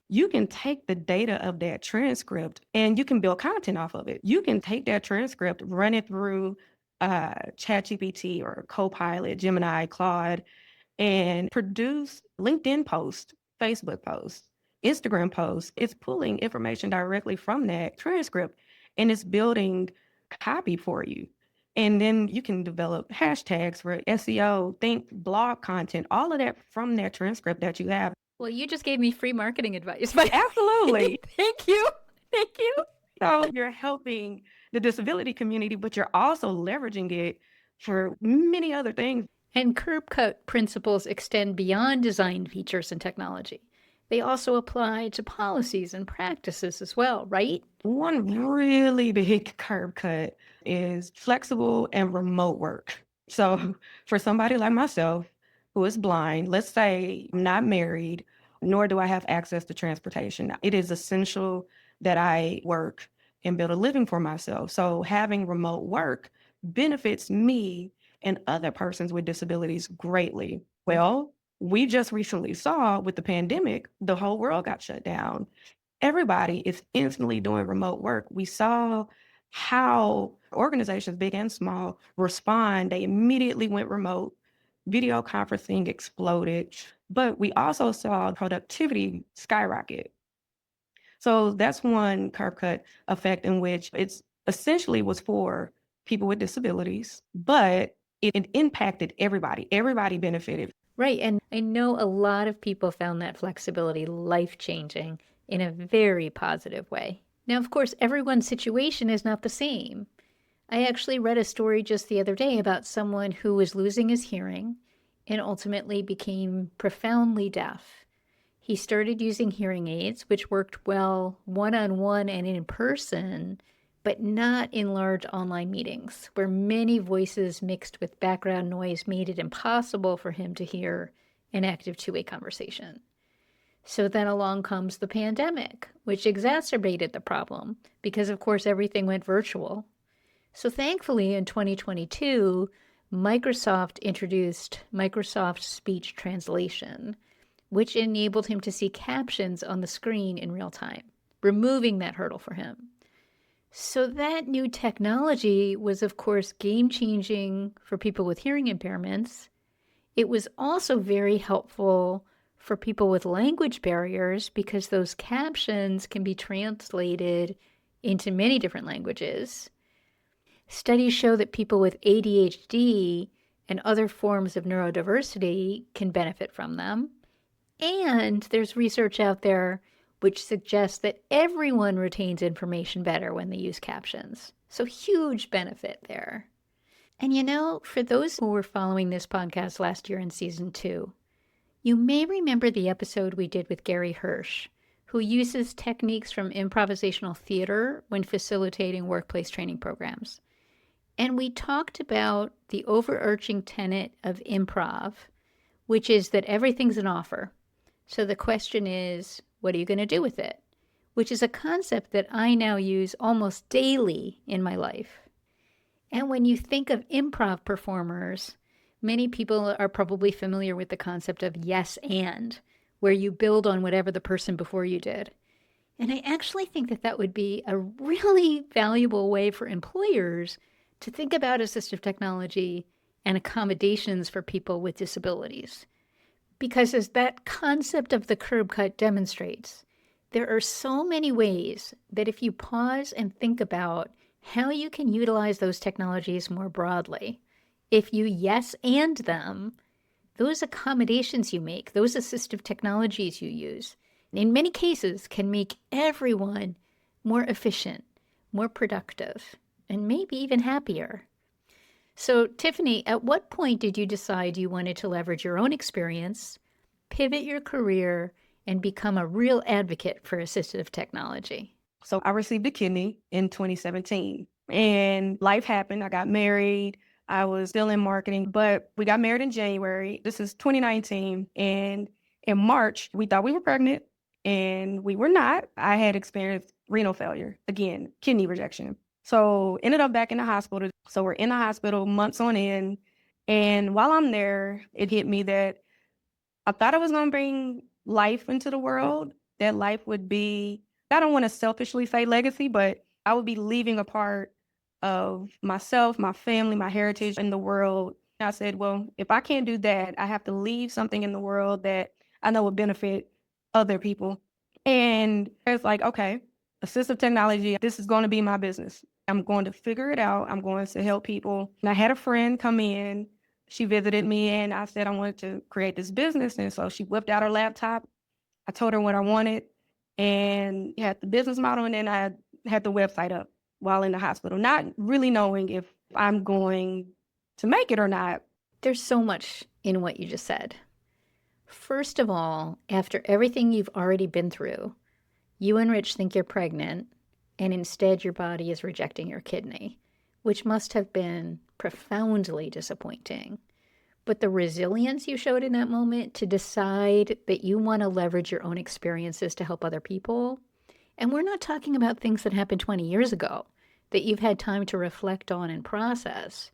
B: You can take the data of that transcript and you can build content off of it. You can take that transcript, run it through ChatGPT or Copilot, Gemini, Claude, and produce LinkedIn posts, Facebook posts, Instagram posts. It's pulling information directly from that transcript and it's building copy for you. And then you can develop hashtags for SEO, think blog content, all of that from that transcript that you have.
A: Well, you just gave me free marketing advice. But
B: Absolutely.
A: Thank you. Thank you.
B: So you're helping the disability community, but you're also leveraging it for many other things.
A: And curb cut principles extend beyond design features and technology. They also apply to policies and practices as well, right?
B: One really big curb cut is flexible and remote work. So for somebody like myself who is blind, let's say I'm not married, nor do I have access to transportation. It is essential that I work and build a living for myself. So having remote work benefits me and other persons with disabilities greatly. Well, we just recently saw with the pandemic, the whole world got shut down. Everybody is instantly doing remote work. We saw how organizations, big and small, respond. They immediately went remote. Video conferencing exploded, but we also saw productivity skyrocket. So that's one curb cut effect in which it's essentially was for people with disabilities, but it impacted everybody. Everybody benefited.
A: Right. And I know a lot of people found that flexibility life-changing in a very positive way. Now, of course, everyone's situation is not the same. I actually read a story just the other day about someone who was losing his hearing and ultimately became profoundly deaf. He started using hearing aids, which worked well one-on-one and in person, but not in large online meetings, where many voices mixed with background noise made it impossible for him to hear an active two-way conversation. So then along comes the pandemic, which exacerbated the problem because, of course, everything went virtual. So thankfully, in 2022, Microsoft introduced Microsoft Speech Translation, which enabled him to see captions on the screen in real time, removing that hurdle for him. So that new technology was, of course, game-changing for people with hearing impairments. It was also very helpful for people with language barriers because those captions can be translated into many different languages. Studies show that people with ADHD and other forms of neurodiversity can benefit from them. And there's research out there which suggests that everyone retains information better when they use captions. So huge benefit there. And for those who were following this podcast last year in season 2, you may remember the episode we did with Gary Hirsch, who uses techniques from improvisational theater when facilitating workplace training programs. And we talked about the overarching tenet of improv, which is that everything's an offer. So the question is, what are you going to do with it? Which is a concept that I now use almost daily in my life. And when you think of improv performers, many people are probably familiar with the concept of yes and, where you build on whatever the person before you did. And I actually think that that would be a really valuable way for employers to think about assistive technology and accommodations for people with disabilities. Because as that concept of the curb cut demonstrates, there are so many ways that if you pause and think about how you can utilize those technologies more broadly, if you yes and them, those accommodations you make, those assistive technologies you use, in many cases can make everyone more efficient, more productive, and maybe even happier. So, Tiffani, at what point did you decide you wanted to leverage your own experience, pivot your career, and become a real advocate for assistive technology?
B: So I received a kidney in 2017 and life happened. I got married. I was still in marketing, but we got married in January. This is 2019. And in March, we thought we were pregnant and we were not. I had experienced renal failure, again, kidney rejection. So ended up back in the hospital. So we're in the hospital months on end. And while I'm there, it hit me that I thought I was going to bring life into the world, that life would be, I don't want to selfishly say legacy, but I would be leaving a part of myself, my family, my heritage in the world. I said, well, if I can't do that, I have to leave something in the world that I know will benefit other people. And it's like, okay, assistive technology, this is going to be my business. I'm going to figure it out. I'm going to help people. And I had a friend come in. She visited me and I said I wanted to create this business. And so she whipped out her laptop. I told her what I wanted and had the business model. And then I had the website up while in the hospital, not really knowing if I'm going to make it or not.
A: There's so much in what you just said. First of all, after everything you've already been through, you and Rich think you're pregnant, and instead your body is rejecting your kidney, which must have been profoundly disappointing. But the resilience you showed in that moment to decide that you want to leverage your own experiences to help other people, and we're not talking about things that happened 20 years ago that you've had time to reflect on and process.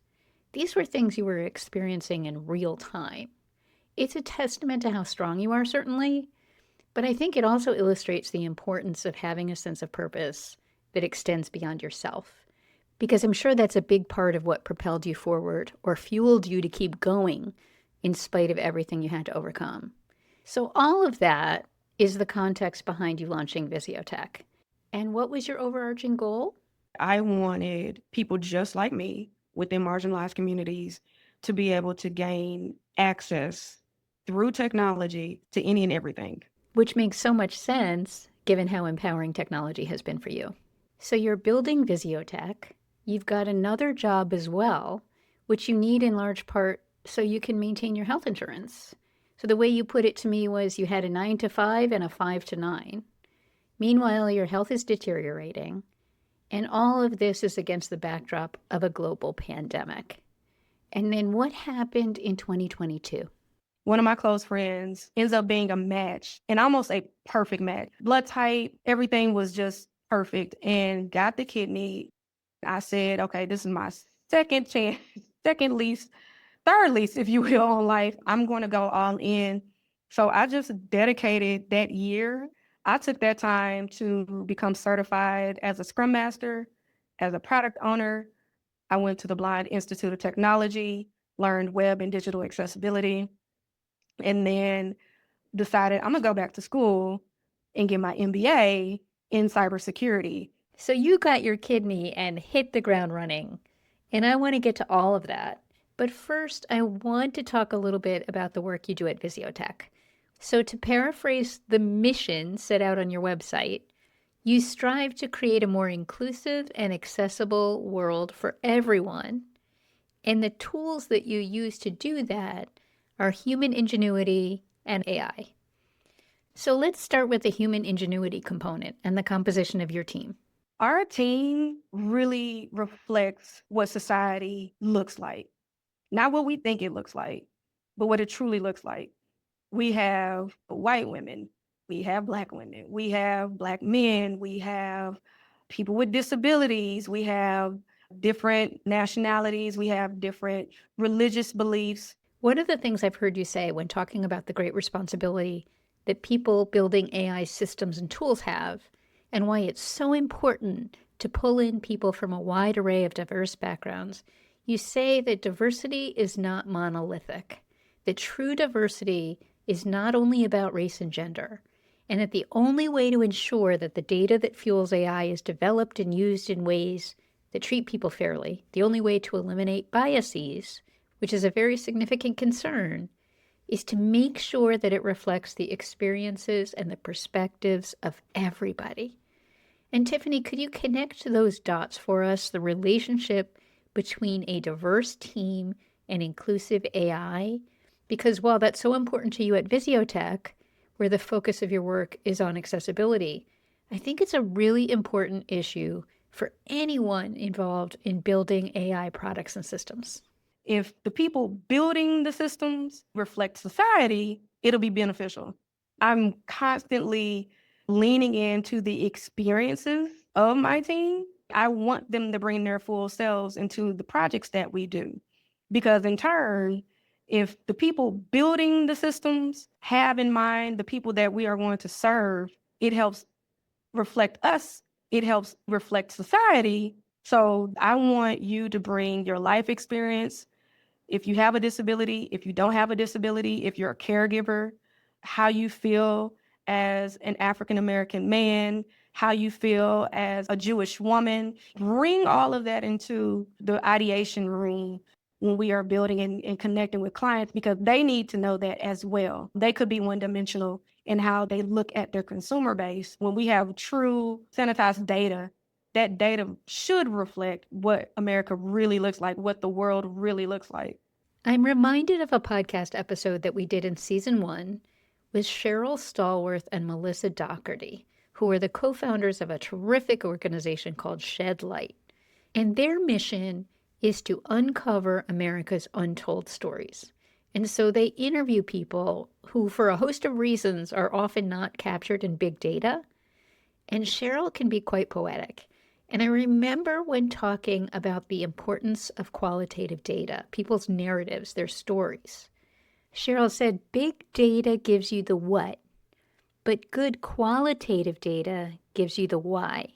A: These were things you were experiencing in real time. It's a testament to how strong you are, certainly, but I think it also illustrates the importance of having a sense of purpose that extends beyond yourself. Because I'm sure that's a big part of what propelled you forward or fueled you to keep going in spite of everything you had to overcome. So all of that is the context behind you launching VisioTech. And what was your overarching goal?
B: I wanted people just like me within marginalized communities to be able to gain access through technology to any and everything.
A: Which makes so much sense given how empowering technology has been for you. So you're building VisioTech. You've got another job as well, which you need in large part so you can maintain your health insurance. So the way you put it to me was you had a 9 to 5 and a 5 to 9. Meanwhile, your health is deteriorating. And all of this is against the backdrop of a global pandemic. And then what happened in 2022?
B: One of my close friends ends up being a match, and almost a perfect match. Blood type, everything was just perfect, and got the kidney. I said, okay, this is my second chance, second least, third least, if you will, on life. I'm going to go all in. So I just dedicated that year. I took that time to become certified as a Scrum Master, as a product owner. I went to the Blind Institute of Technology, learned web and digital accessibility, and then decided I'm going to go back to school and get my MBA in cybersecurity.
A: So you got your kidney and hit the ground running. And I want to get to all of that. But first, I want to talk a little bit about the work you do at VisioTech. So, to paraphrase the mission set out on your website, you strive to create a more inclusive and accessible world for everyone. And the tools that you use to do that are human ingenuity and AI. So let's start with the human ingenuity component and the composition of your team.
B: Our team really reflects what society looks like. Not what we think it looks like, but what it truly looks like. We have white women, we have Black women, we have Black men, we have people with disabilities, we have different nationalities, we have different religious beliefs.
A: One of the things I've heard you say when talking about the great responsibility that people building AI systems and tools have, and why it's so important to pull in people from a wide array of diverse backgrounds, you say that diversity is not monolithic, that true diversity is not only about race and gender, and that the only way to ensure that the data that fuels AI is developed and used in ways that treat people fairly, the only way to eliminate biases, which is a very significant concern, is to make sure that it reflects the experiences and the perspectives of everybody. And Tiffani, could you connect those dots for us, the relationship between a diverse team and inclusive AI? Because while that's so important to you at VisioTech, where the focus of your work is on accessibility, I think it's a really important issue for anyone involved in building AI products and systems.
B: If the people building the systems reflect society, it'll be beneficial. I'm constantly leaning into the experiences of my team. I want them to bring their full selves into the projects that we do. Because in turn, if the people building the systems have in mind the people that we are going to serve, it helps reflect us, it helps reflect society. So I want you to bring your life experience. If you have a disability, if you don't have a disability, if you're a caregiver, how you feel as an African American man, how you feel as a Jewish woman, bring all of that into the ideation room when we are building and connecting with clients, because they need to know that as well. They could be one-dimensional in how they look at their consumer base. When we have true sanitized data, that data should reflect what America really looks like, what the world really looks like.
A: I'm reminded of a podcast episode that we did in season 1 with Cheryl Stallworth and Melissa Doherty, who are the co-founders of a terrific organization called Shed Light. And their mission is to uncover America's untold stories. And so they interview people who, for a host of reasons, are often not captured in big data. And Cheryl can be quite poetic. And I remember when talking about the importance of qualitative data, people's narratives, their stories. Cheryl said, big data gives you the what, but good qualitative data gives you the why.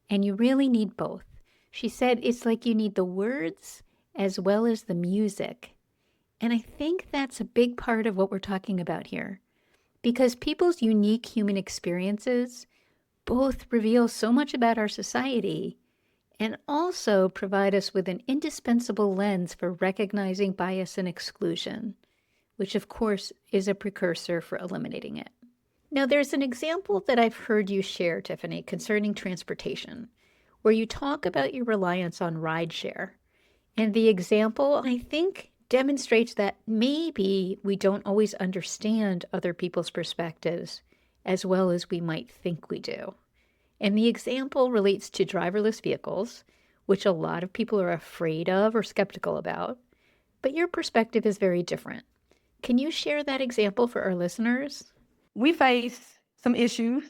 A: And you really need both. She said, it's like you need the words as well as the music. And I think that's a big part of what we're talking about here, because people's unique human experiences both reveal so much about our society and also provide us with an indispensable lens for recognizing bias and exclusion, which of course is a precursor for eliminating it. Now, there's an example that I've heard you share, Tiffani, concerning transportation, where you talk about your reliance on rideshare. And the example, I think, demonstrates that maybe we don't always understand other people's perspectives as well as we might think we do. And the example relates to driverless vehicles, which a lot of people are afraid of or skeptical about, but your perspective is very different. Can you share that example for our listeners?
B: We face some issues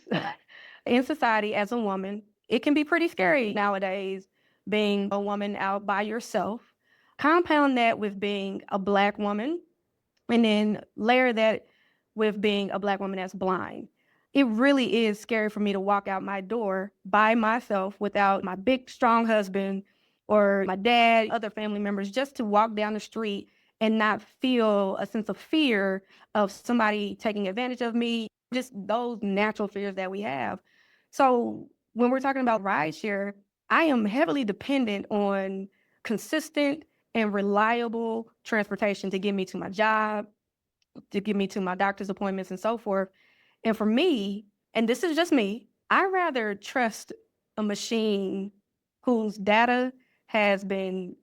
B: in society as a woman. It can be pretty scary nowadays being a woman out by yourself. Compound that with being a Black woman, and then layer that with being a Black woman that's blind. It really is scary for me to walk out my door by myself without my big, strong husband or my dad, other family members, just to walk down the street and not feel a sense of fear of somebody taking advantage of me, just those natural fears that we have. So when we're talking about rideshare, I am heavily dependent on consistent and reliable transportation to get me to my job, to get me to my doctor's appointments and so forth. And for me, and this is just me, I rather trust a machine whose data has been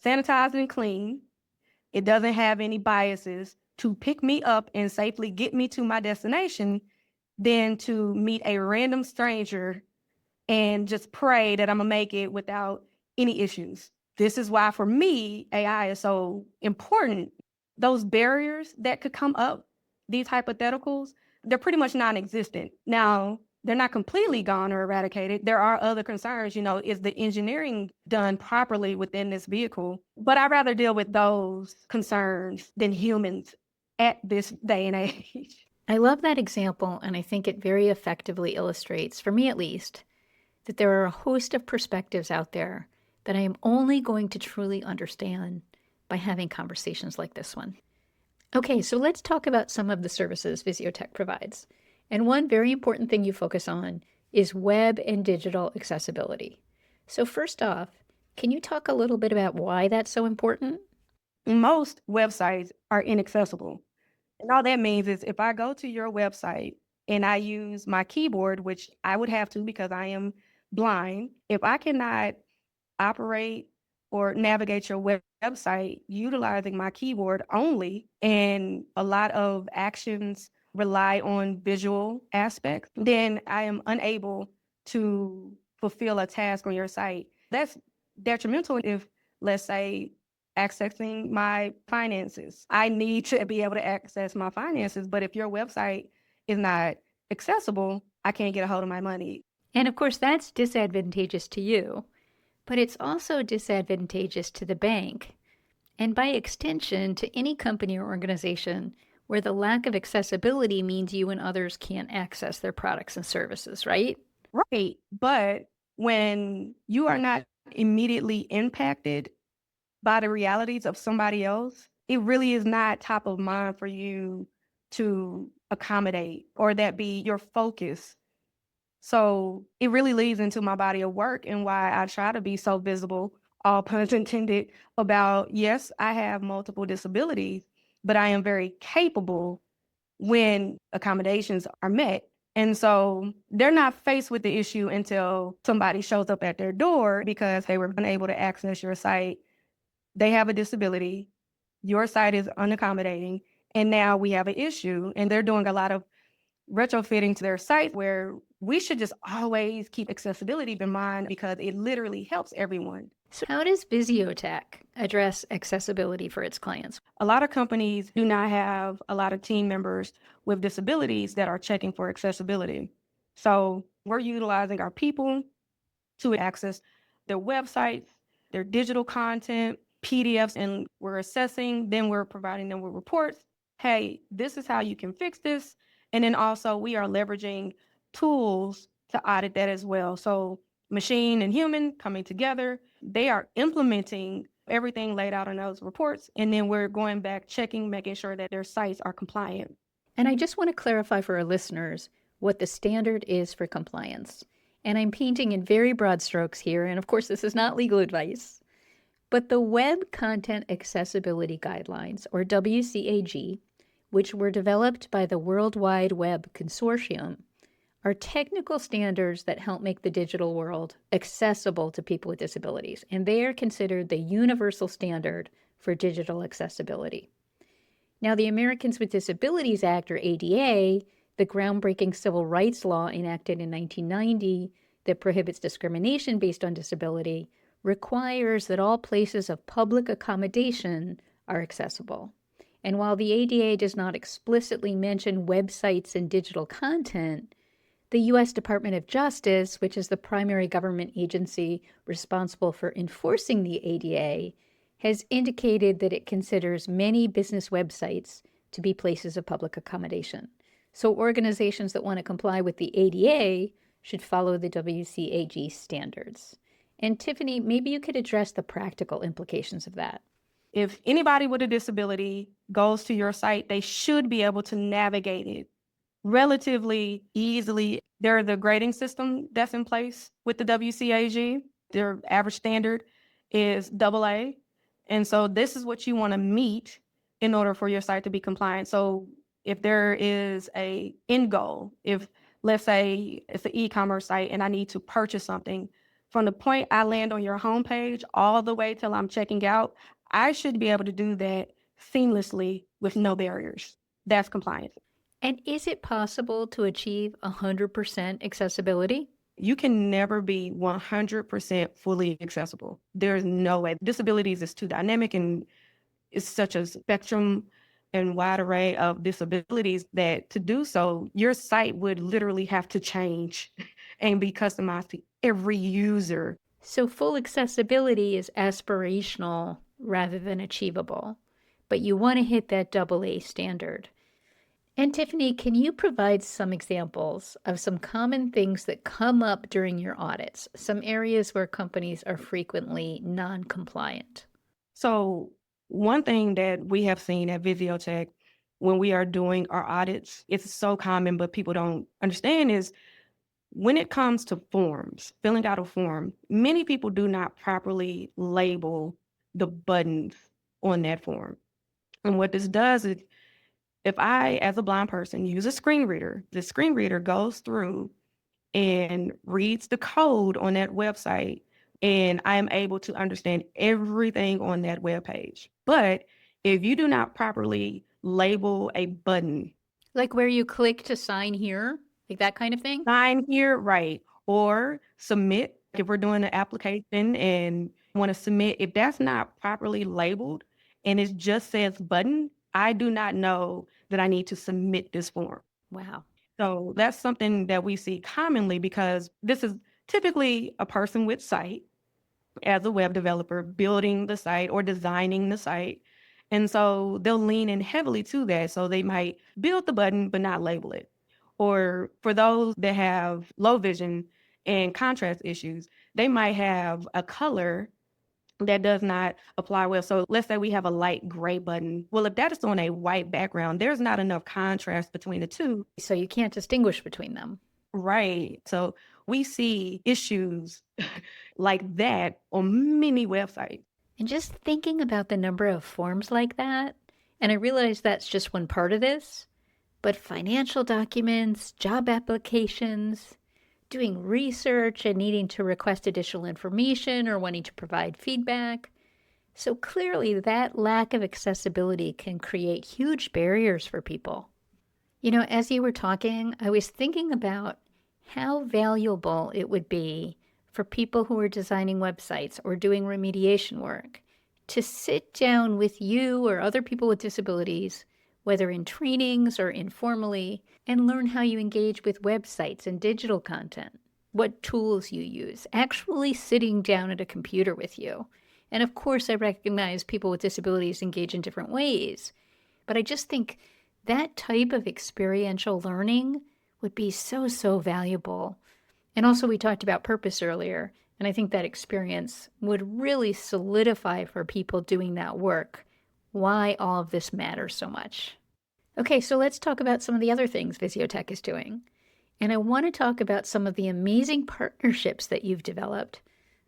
B: sanitized and clean. It doesn't have any biases to pick me up and safely get me to my destination than to meet a random stranger and just pray that I'm gonna make it without any issues. This is why, for me, AI is so important. Those barriers that could come up, these hypotheticals, they're pretty much non-existent. Now, they're not completely gone or eradicated. There are other concerns, is the engineering done properly within this vehicle? But I'd rather deal with those concerns than humans at this day and age.
A: I love that example, and I think it very effectively illustrates, for me at least, that there are a host of perspectives out there that I am only going to truly understand by having conversations like this one. Okay, so let's talk about some of the services VisioTech provides. And one very important thing you focus on is web and digital accessibility. So first off, can you talk a little bit about why that's so important?
B: Most websites are inaccessible. And all that means is if I go to your website and I use my keyboard, which I would have to because I am blind, if I cannot operate or navigate your website utilizing my keyboard only, and a lot of actions rely on visual aspects, then I am unable to fulfill a task on your site. That's detrimental if, let's say, accessing my finances. I need to be able to access my finances, but if your website is not accessible, I can't get a hold of my money.
A: And of course, that's disadvantageous to you, but it's also disadvantageous to the bank, and by extension, to any company or organization where the lack of accessibility means you and others can't access their products and services, right?
B: Right. But when you are not immediately impacted by the realities of somebody else, it really is not top of mind for you to accommodate or that be your focus. So it really leads into my body of work and why I try to be so visible, all puns intended, about, yes, I have multiple disabilities, but I am very capable when accommodations are met. And so they're not faced with the issue until somebody shows up at their door because they were unable to access your site. They have a disability, your site is unaccommodating, and now we have an issue. And they're doing a lot of retrofitting to their site where we should just always keep accessibility in mind because it literally helps everyone.
A: So how does VisioTech address accessibility for its clients?
B: A lot of companies do not have a lot of team members with disabilities that are checking for accessibility. So we're utilizing our people to access their websites, their digital content, PDFs, and we're assessing, then we're providing them with reports. Hey, this is how you can fix this. And then also we are leveraging tools to audit that as well. So machine and human coming together, they are implementing everything laid out in those reports. And then we're going back, checking, making sure that their sites are compliant.
A: And I just want to clarify for our listeners what the standard is for compliance. And I'm painting in very broad strokes here. And of course, this is not legal advice. But the Web Content Accessibility Guidelines, or WCAG, which were developed by the World Wide Web Consortium, are technical standards that help make the digital world accessible to people with disabilities, and they are considered the universal standard for digital accessibility. Now, the Americans with Disabilities Act, or ADA, the groundbreaking civil rights law enacted in 1990 that prohibits discrimination based on disability, requires that all places of public accommodation are accessible. And while the ADA does not explicitly mention websites and digital content, the U.S. Department of Justice, which is the primary government agency responsible for enforcing the ADA, has indicated that it considers many business websites to be places of public accommodation. So organizations that want to comply with the ADA should follow the WCAG standards. And Tiffani, maybe you could address the practical implications of that.
B: If anybody with a disability goes to your site, they should be able to navigate it relatively easily. There's a grading system that's in place with the WCAG. Their average standard is AA. And so this is what you want to meet in order for your site to be compliant. So if there is a end goal, if let's say it's an e-commerce site and I need to purchase something, from the point I land on your homepage all the way till I'm checking out, I should be able to do that seamlessly with no barriers. That's compliance.
A: And is it possible to achieve 100% accessibility?
B: You can never be 100% fully accessible. There's no way. Disabilities is too dynamic, and it's such a spectrum and wide array of disabilities that to do so, your site would literally have to change and be customized to every user.
A: So full accessibility is aspirational rather than achievable, but you want to hit that AA standard. And Tiffani, can you provide some examples of some common things that come up during your audits, some areas where companies are frequently non-compliant?
B: So one thing that we have seen at VisioTech when we are doing our audits, it's so common, but people don't understand, is when it comes to forms, filling out a form, many people do not properly label the buttons on that form. And what this does is, if I, as a blind person, use a screen reader, the screen reader goes through and reads the code on that website, and I am able to understand everything on that web page. But if you do not properly label a button,
A: Like where you click to sign here, like that kind of thing?
B: sign here, right, or submit, if we're doing an application and want to submit, if that's not properly labeled and it just says button, I do not know that I need to submit this form.
A: Wow.
B: So that's something that we see commonly, because this is typically a person with sight as a web developer building the site or designing the site. And so they'll lean in heavily to that. So they might build the button but not label it. Or for those that have low vision and contrast issues, they might have a color that does not apply well. So let's say we have a light gray button. Well, if that is on a white background, there's not enough contrast between the two.
A: So you can't distinguish between them.
B: Right. So we see issues like that on many websites.
A: And just thinking about the number of forms like that, and I realize that's just one part of this, but financial documents, job applications, doing research and needing to request additional information or wanting to provide feedback. So clearly that lack of accessibility can create huge barriers for people. You know, as you were talking, I was thinking about how valuable it would be for people who are designing websites or doing remediation work to sit down with you or other people with disabilities, whether in trainings or informally, and learn how you engage with websites and digital content, what tools you use, actually sitting down at a computer with you. And of course, I recognize people with disabilities engage in different ways, but I just think that type of experiential learning would be so, so valuable. And also, we talked about purpose earlier, and I think that experience would really solidify for people doing that work why all of this matters so much. Okay, so let's talk about some of the other things VisioTech is doing. And I want to talk about some of the amazing partnerships that you've developed.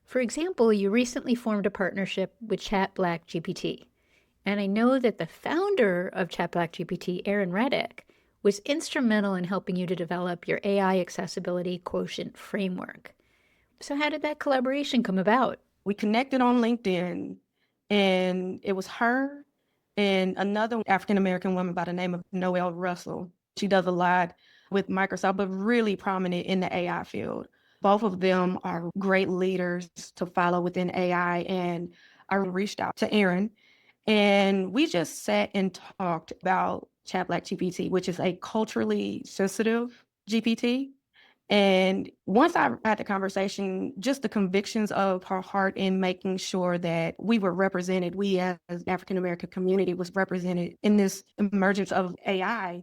A: For example, you recently formed a partnership with ChatBlackGPT. And I know that the founder of ChatBlackGPT, Aaron Reddick, was instrumental in helping you to develop your AI accessibility quotient framework. So how did that collaboration come about?
B: We connected on LinkedIn, and it was her and another African-American woman by the name of Noelle Russell. She does a lot with Microsoft, but really prominent in the AI field. Both of them are great leaders to follow within AI, and I reached out to Aaron, and we just sat and talked about ChatBlackGPT, which is a culturally sensitive GPT. And once I had the conversation, just the convictions of her heart in making sure that we were represented, we as African-American community was represented in this emergence of AI,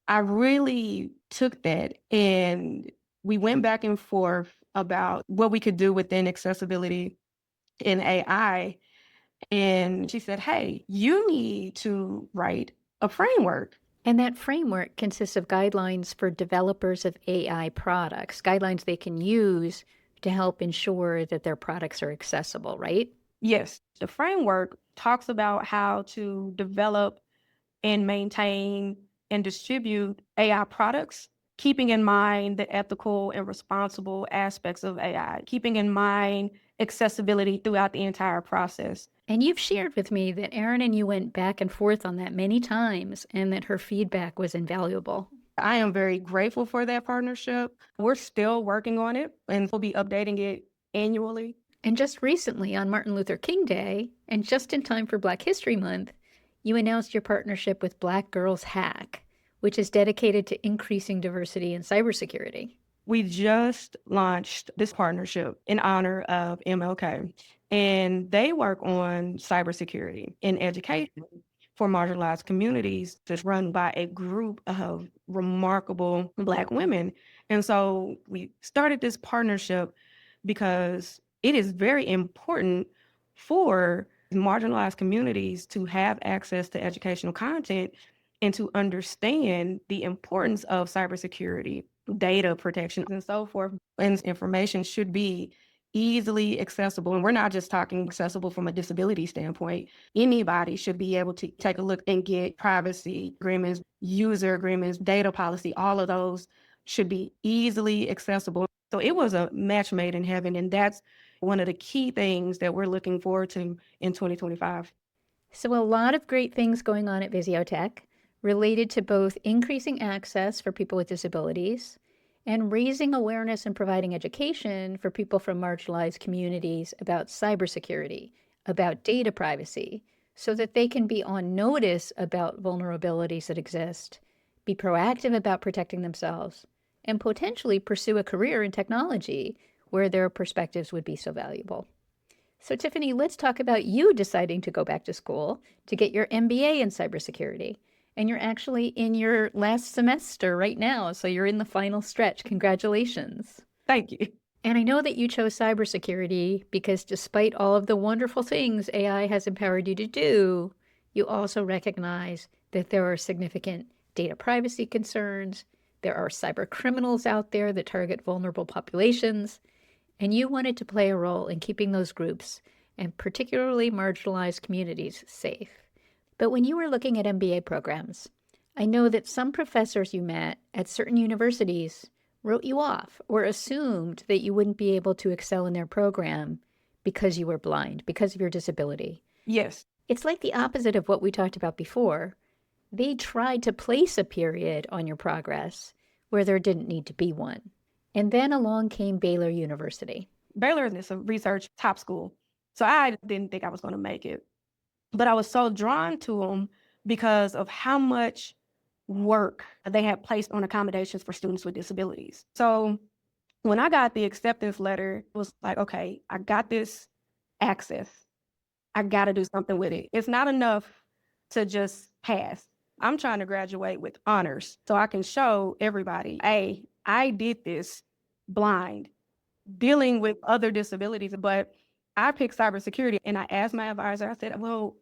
B: I really took that, and we went back and forth about what we could do within accessibility in AI. And she said, hey, you need to write a framework.
A: And that framework consists of guidelines for developers of AI products, guidelines they can use to help ensure that their products are accessible, right?
B: Yes, the framework talks about how to develop and maintain and distribute AI products, keeping in mind the ethical and responsible aspects of AI, keeping in mind accessibility throughout the entire process.
A: And you've shared with me that Erin and you went back and forth on that many times and that her feedback was invaluable.
B: I am very grateful for that partnership. We're still working on it and we'll be updating it annually.
A: And just recently, on Martin Luther King Day, and just in time for Black History Month, you announced your partnership with Black Girls Hack, which is dedicated to increasing diversity in cybersecurity.
B: We just launched this partnership in honor of MLK, and they work on cybersecurity in education for marginalized communities that's run by a group of remarkable Black women. And so we started this partnership because it is very important for marginalized communities to have access to educational content and to understand the importance of cybersecurity, data protection, and so forth. And information should be easily accessible. And we're not just talking accessible from a disability standpoint. Anybody should be able to take a look and get privacy agreements, user agreements, data policy, all of those should be easily accessible. So it was a match made in heaven. And that's one of the key things that we're looking forward to in 2025.
A: So a lot of great things going on at VisioTech related to both increasing access for people with disabilities and raising awareness and providing education for people from marginalized communities about cybersecurity, about data privacy, so that they can be on notice about vulnerabilities that exist, be proactive about protecting themselves, and potentially pursue a career in technology where their perspectives would be so valuable. So Tiffani, let's talk about you deciding to go back to school to get your MBA in cybersecurity. And you're actually in your last semester right now, so you're in the final stretch. Congratulations.
B: Thank you.
A: And I know that you chose cybersecurity because despite all of the wonderful things AI has empowered you to do, you also recognize that there are significant data privacy concerns. There are cyber criminals out there that target vulnerable populations. And you wanted to play a role in keeping those groups, and particularly marginalized communities, safe. But when you were looking at MBA programs, I know that some professors you met at certain universities wrote you off or assumed that you wouldn't be able to excel in their program because you were blind, because of your disability.
B: Yes.
A: It's like the opposite of what we talked about before. They tried to place a period on your progress where there didn't need to be one. And then along came Baylor University.
B: Baylor is a research top school. So I didn't think I was going to make it. But I was so drawn to them because of how much work they had placed on accommodations for students with disabilities. So when I got the acceptance letter, it was like, okay, I got this access. I got to do something with it. It's not enough to just pass. I'm trying to graduate with honors so I can show everybody, hey, I did this blind, dealing with other disabilities, but I picked cybersecurity. And I asked my advisor, I said, well,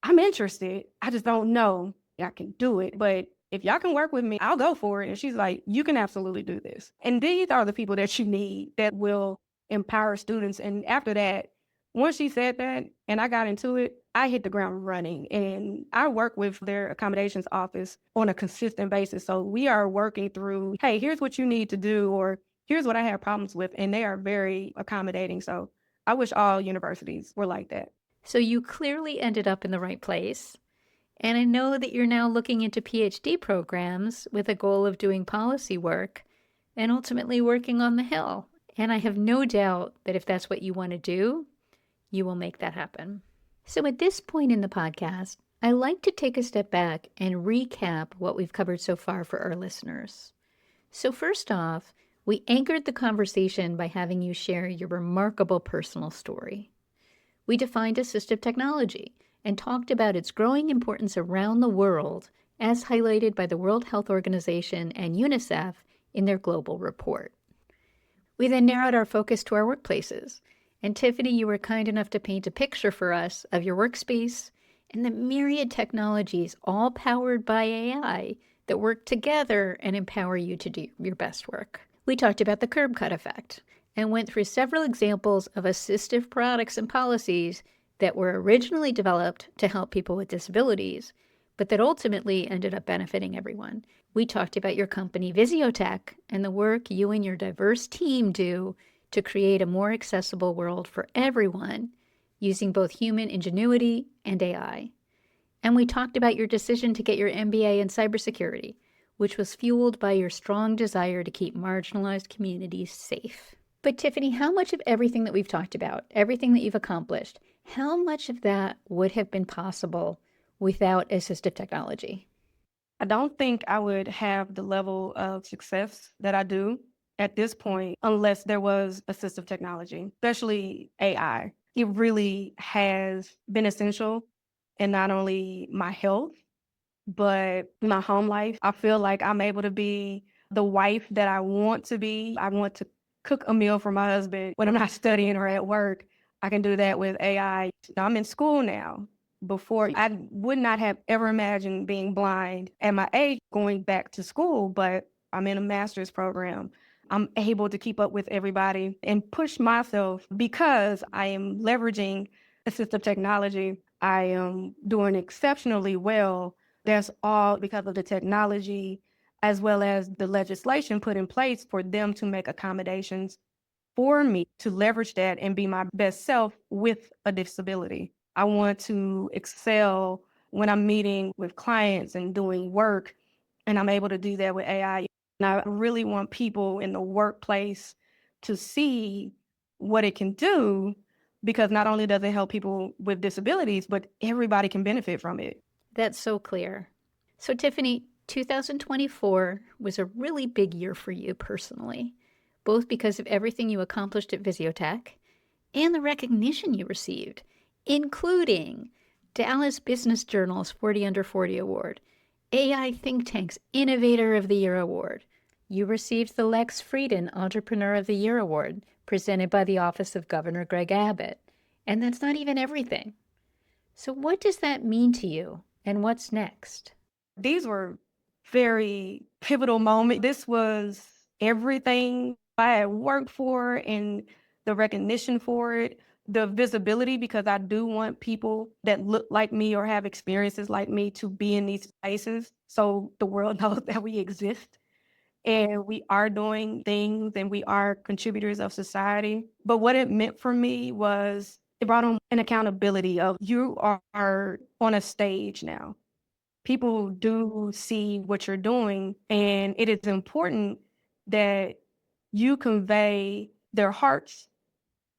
B: I'm interested. I just don't know I can do it. But if y'all can work with me, I'll go for it. And she's like, you can absolutely do this. And these are the people that you need that will empower students. And after that, once she said that and I got into it, I hit the ground running. And I work with their accommodations office on a consistent basis. So we are working through, hey, here's what you need to do, or here's what I have problems with. And they are very accommodating. So I wish all universities were like that.
A: So you clearly ended up in the right place. And I know that you're now looking into PhD programs with a goal of doing policy work and ultimately working on the Hill. And I have no doubt that if that's what you want to do, you will make that happen. So at this point in the podcast, I like to take a step back and recap what we've covered so far for our listeners. So first off, we anchored the conversation by having you share your remarkable personal story. We defined assistive technology and talked about its growing importance around the world, as highlighted by the World Health Organization and UNICEF in their global report. We then narrowed our focus to our workplaces. And Tiffani, you were kind enough to paint a picture for us of your workspace and the myriad technologies, all powered by AI, that work together and empower you to do your best work. We talked about the curb cut effect, and went through several examples of assistive products and policies that were originally developed to help people with disabilities, but that ultimately ended up benefiting everyone. We talked about your company, VisioTech, and the work you and your diverse team do to create a more accessible world for everyone using both human ingenuity and AI. And we talked about your decision to get your MBA in cybersecurity, which was fueled by your strong desire to keep marginalized communities safe. But Tiffani, how much of everything that we've talked about, everything that you've accomplished, how much of that would have been possible without assistive technology?
B: I don't think I would have the level of success that I do at this point unless there was assistive technology, especially AI. It really has been essential in not only my health, but my home life. I feel like I'm able to be the wife that I want to be. I want to cook a meal for my husband when I'm not studying or at work. I can do that with AI. I'm in school now. Before, I would not have ever imagined being blind at my age going back to school, but I'm in a master's program. I'm able to keep up with everybody and push myself because I am leveraging assistive technology. I am doing exceptionally well. That's all because of the technology as well as the legislation put in place for them to make accommodations for me to leverage that and be my best self with a disability. I want to excel when I'm meeting with clients and doing work, and I'm able to do that with AI. And I really want people in the workplace to see what it can do, because not only does it help people with disabilities, but everybody can benefit from it.
A: That's so clear. So Tiffani, 2024 was a really big year for you personally, both because of everything you accomplished at VisioTech and the recognition you received, including Dallas Business Journal's 40 Under 40 Award, AI Think Tank's Innovator of the Year Award. You received the Lex Frieden Entrepreneur of the Year Award, presented by the Office of Governor Greg Abbott. And that's not even everything. So what does that mean to you, and what's next?
B: These were very pivotal moments. This was everything I had worked for and the recognition for it, the visibility, because I do want people that look like me or have experiences like me to be in these spaces so the world knows that we exist and we are doing things and we are contributors of society. But what it meant for me was it brought on an accountability of you are on a stage now. People do see what you're doing, and it is important that you convey their hearts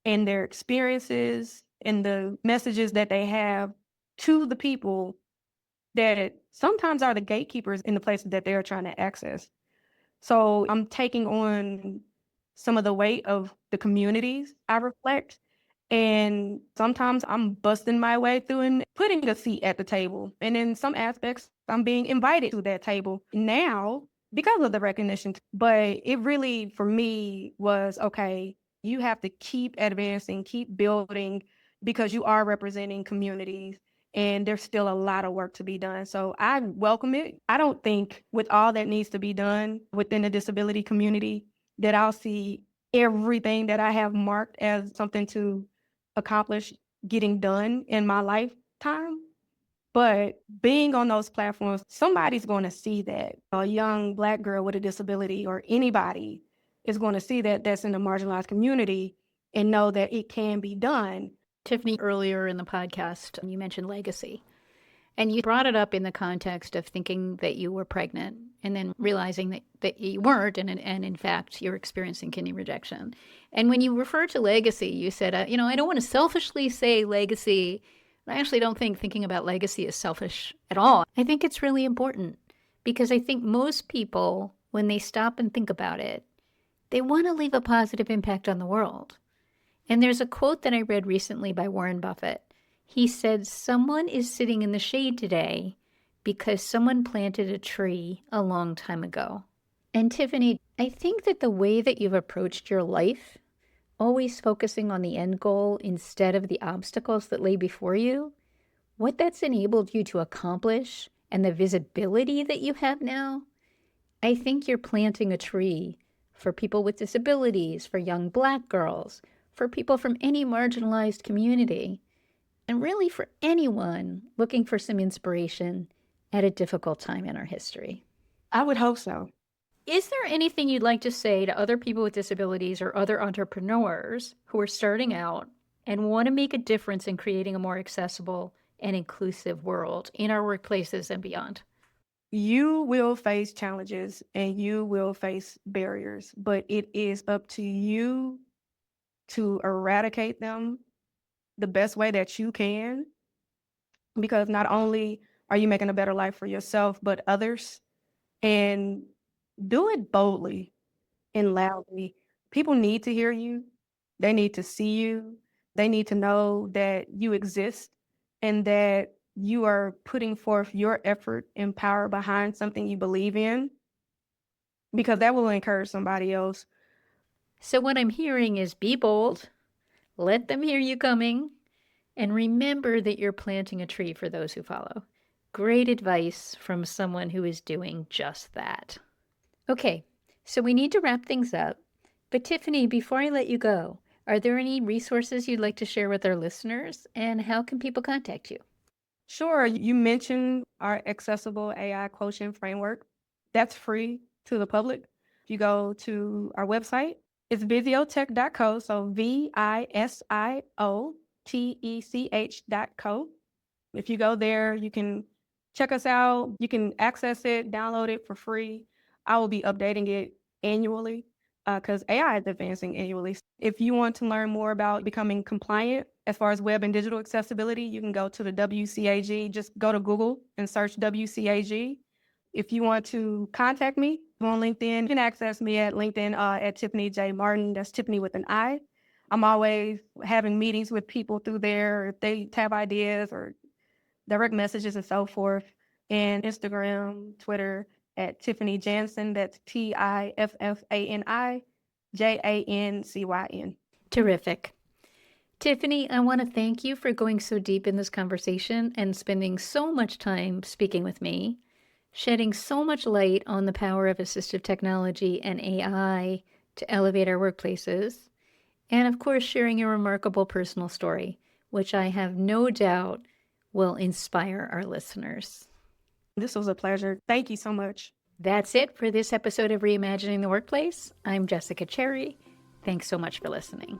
B: and their experiences and the messages that they have to the people that sometimes are the gatekeepers in the places that they're trying to access. So I'm taking on some of the weight of the communities I reflect. And sometimes I'm busting my way through and putting a seat at the table. And in some aspects, I'm being invited to that table now because of the recognition. But it really, for me, was okay, you have to keep advancing, keep building, because you are representing communities. And there's still a lot of work to be done. So I welcome it. I don't think with all that needs to be done within the disability community that I'll see everything that I have marked as something to accomplish getting done in my lifetime. But being on those platforms, somebody's going to see that. A young Black girl with a disability or anybody is going to see that that's in the marginalized community and know that it can be done.
A: Tiffani, earlier in the podcast, you mentioned legacy. And you brought it up in the context of thinking that you were pregnant and then realizing that you weren't, and in fact, you're experiencing kidney rejection. And when you refer to legacy, you said, I don't want to selfishly say legacy. I actually don't think thinking about legacy is selfish at all. I think it's really important because I think most people, when they stop and think about it, they want to leave a positive impact on the world. And there's a quote that I read recently by Warren Buffett. He said, someone is sitting in the shade today because someone planted a tree a long time ago. And Tiffani, I think that the way that you've approached your life, always focusing on the end goal instead of the obstacles that lay before you, what that's enabled you to accomplish and the visibility that you have now, I think you're planting a tree for people with disabilities, for young Black girls, for people from any marginalized community, and really for anyone looking for some inspiration at a difficult time in our history.
B: I would hope so.
A: Is there anything you'd like to say to other people with disabilities or other entrepreneurs who are starting out and want to make a difference in creating a more accessible and inclusive world in our workplaces and beyond?
B: You will face challenges and you will face barriers, but it is up to you to eradicate them the best way that you can, because not only are you making a better life for yourself, but others, and do it boldly and loudly. People need to hear you. They need to see you. They need to know that you exist and that you are putting forth your effort and power behind something you believe in, because that will encourage somebody else.
A: So what I'm hearing is be bold, let them hear you coming, and remember that you're planting a tree for those who follow. Great advice from someone who is doing just that. Okay, so we need to wrap things up. But Tiffani, before I let you go, are there any resources you'd like to share with our listeners, and how can people contact you?
B: Sure, you mentioned our accessible AI quotient framework. That's free to the public. If you go to our website, it's visiotech.co, so visiotech.co. If you go there, you can check us out. You can access it, download it for free. I will be updating it annually because AI is advancing annually. If you want to learn more about becoming compliant as far as web and digital accessibility, you can go to the WCAG. Just go to Google and search WCAG. If you want to contact me on LinkedIn, you can access me at LinkedIn at Tiffani J. Martin. That's Tiffani with an I. I'm always having meetings with people through there if they have ideas or direct messages and so forth. And Instagram, Twitter at Tiffani Jansen. That's TIFFANI JANCYN.
A: Terrific. Tiffani, I want to thank you for going so deep in this conversation and spending so much time speaking with me, shedding so much light on the power of assistive technology and AI to elevate our workplaces, and of course, sharing your remarkable personal story, which I have no doubt will inspire our listeners.
B: This was a pleasure. Thank you so much.
A: That's it for this episode of Reimagining the Workplace. I'm Jessica Cherry. Thanks so much for listening.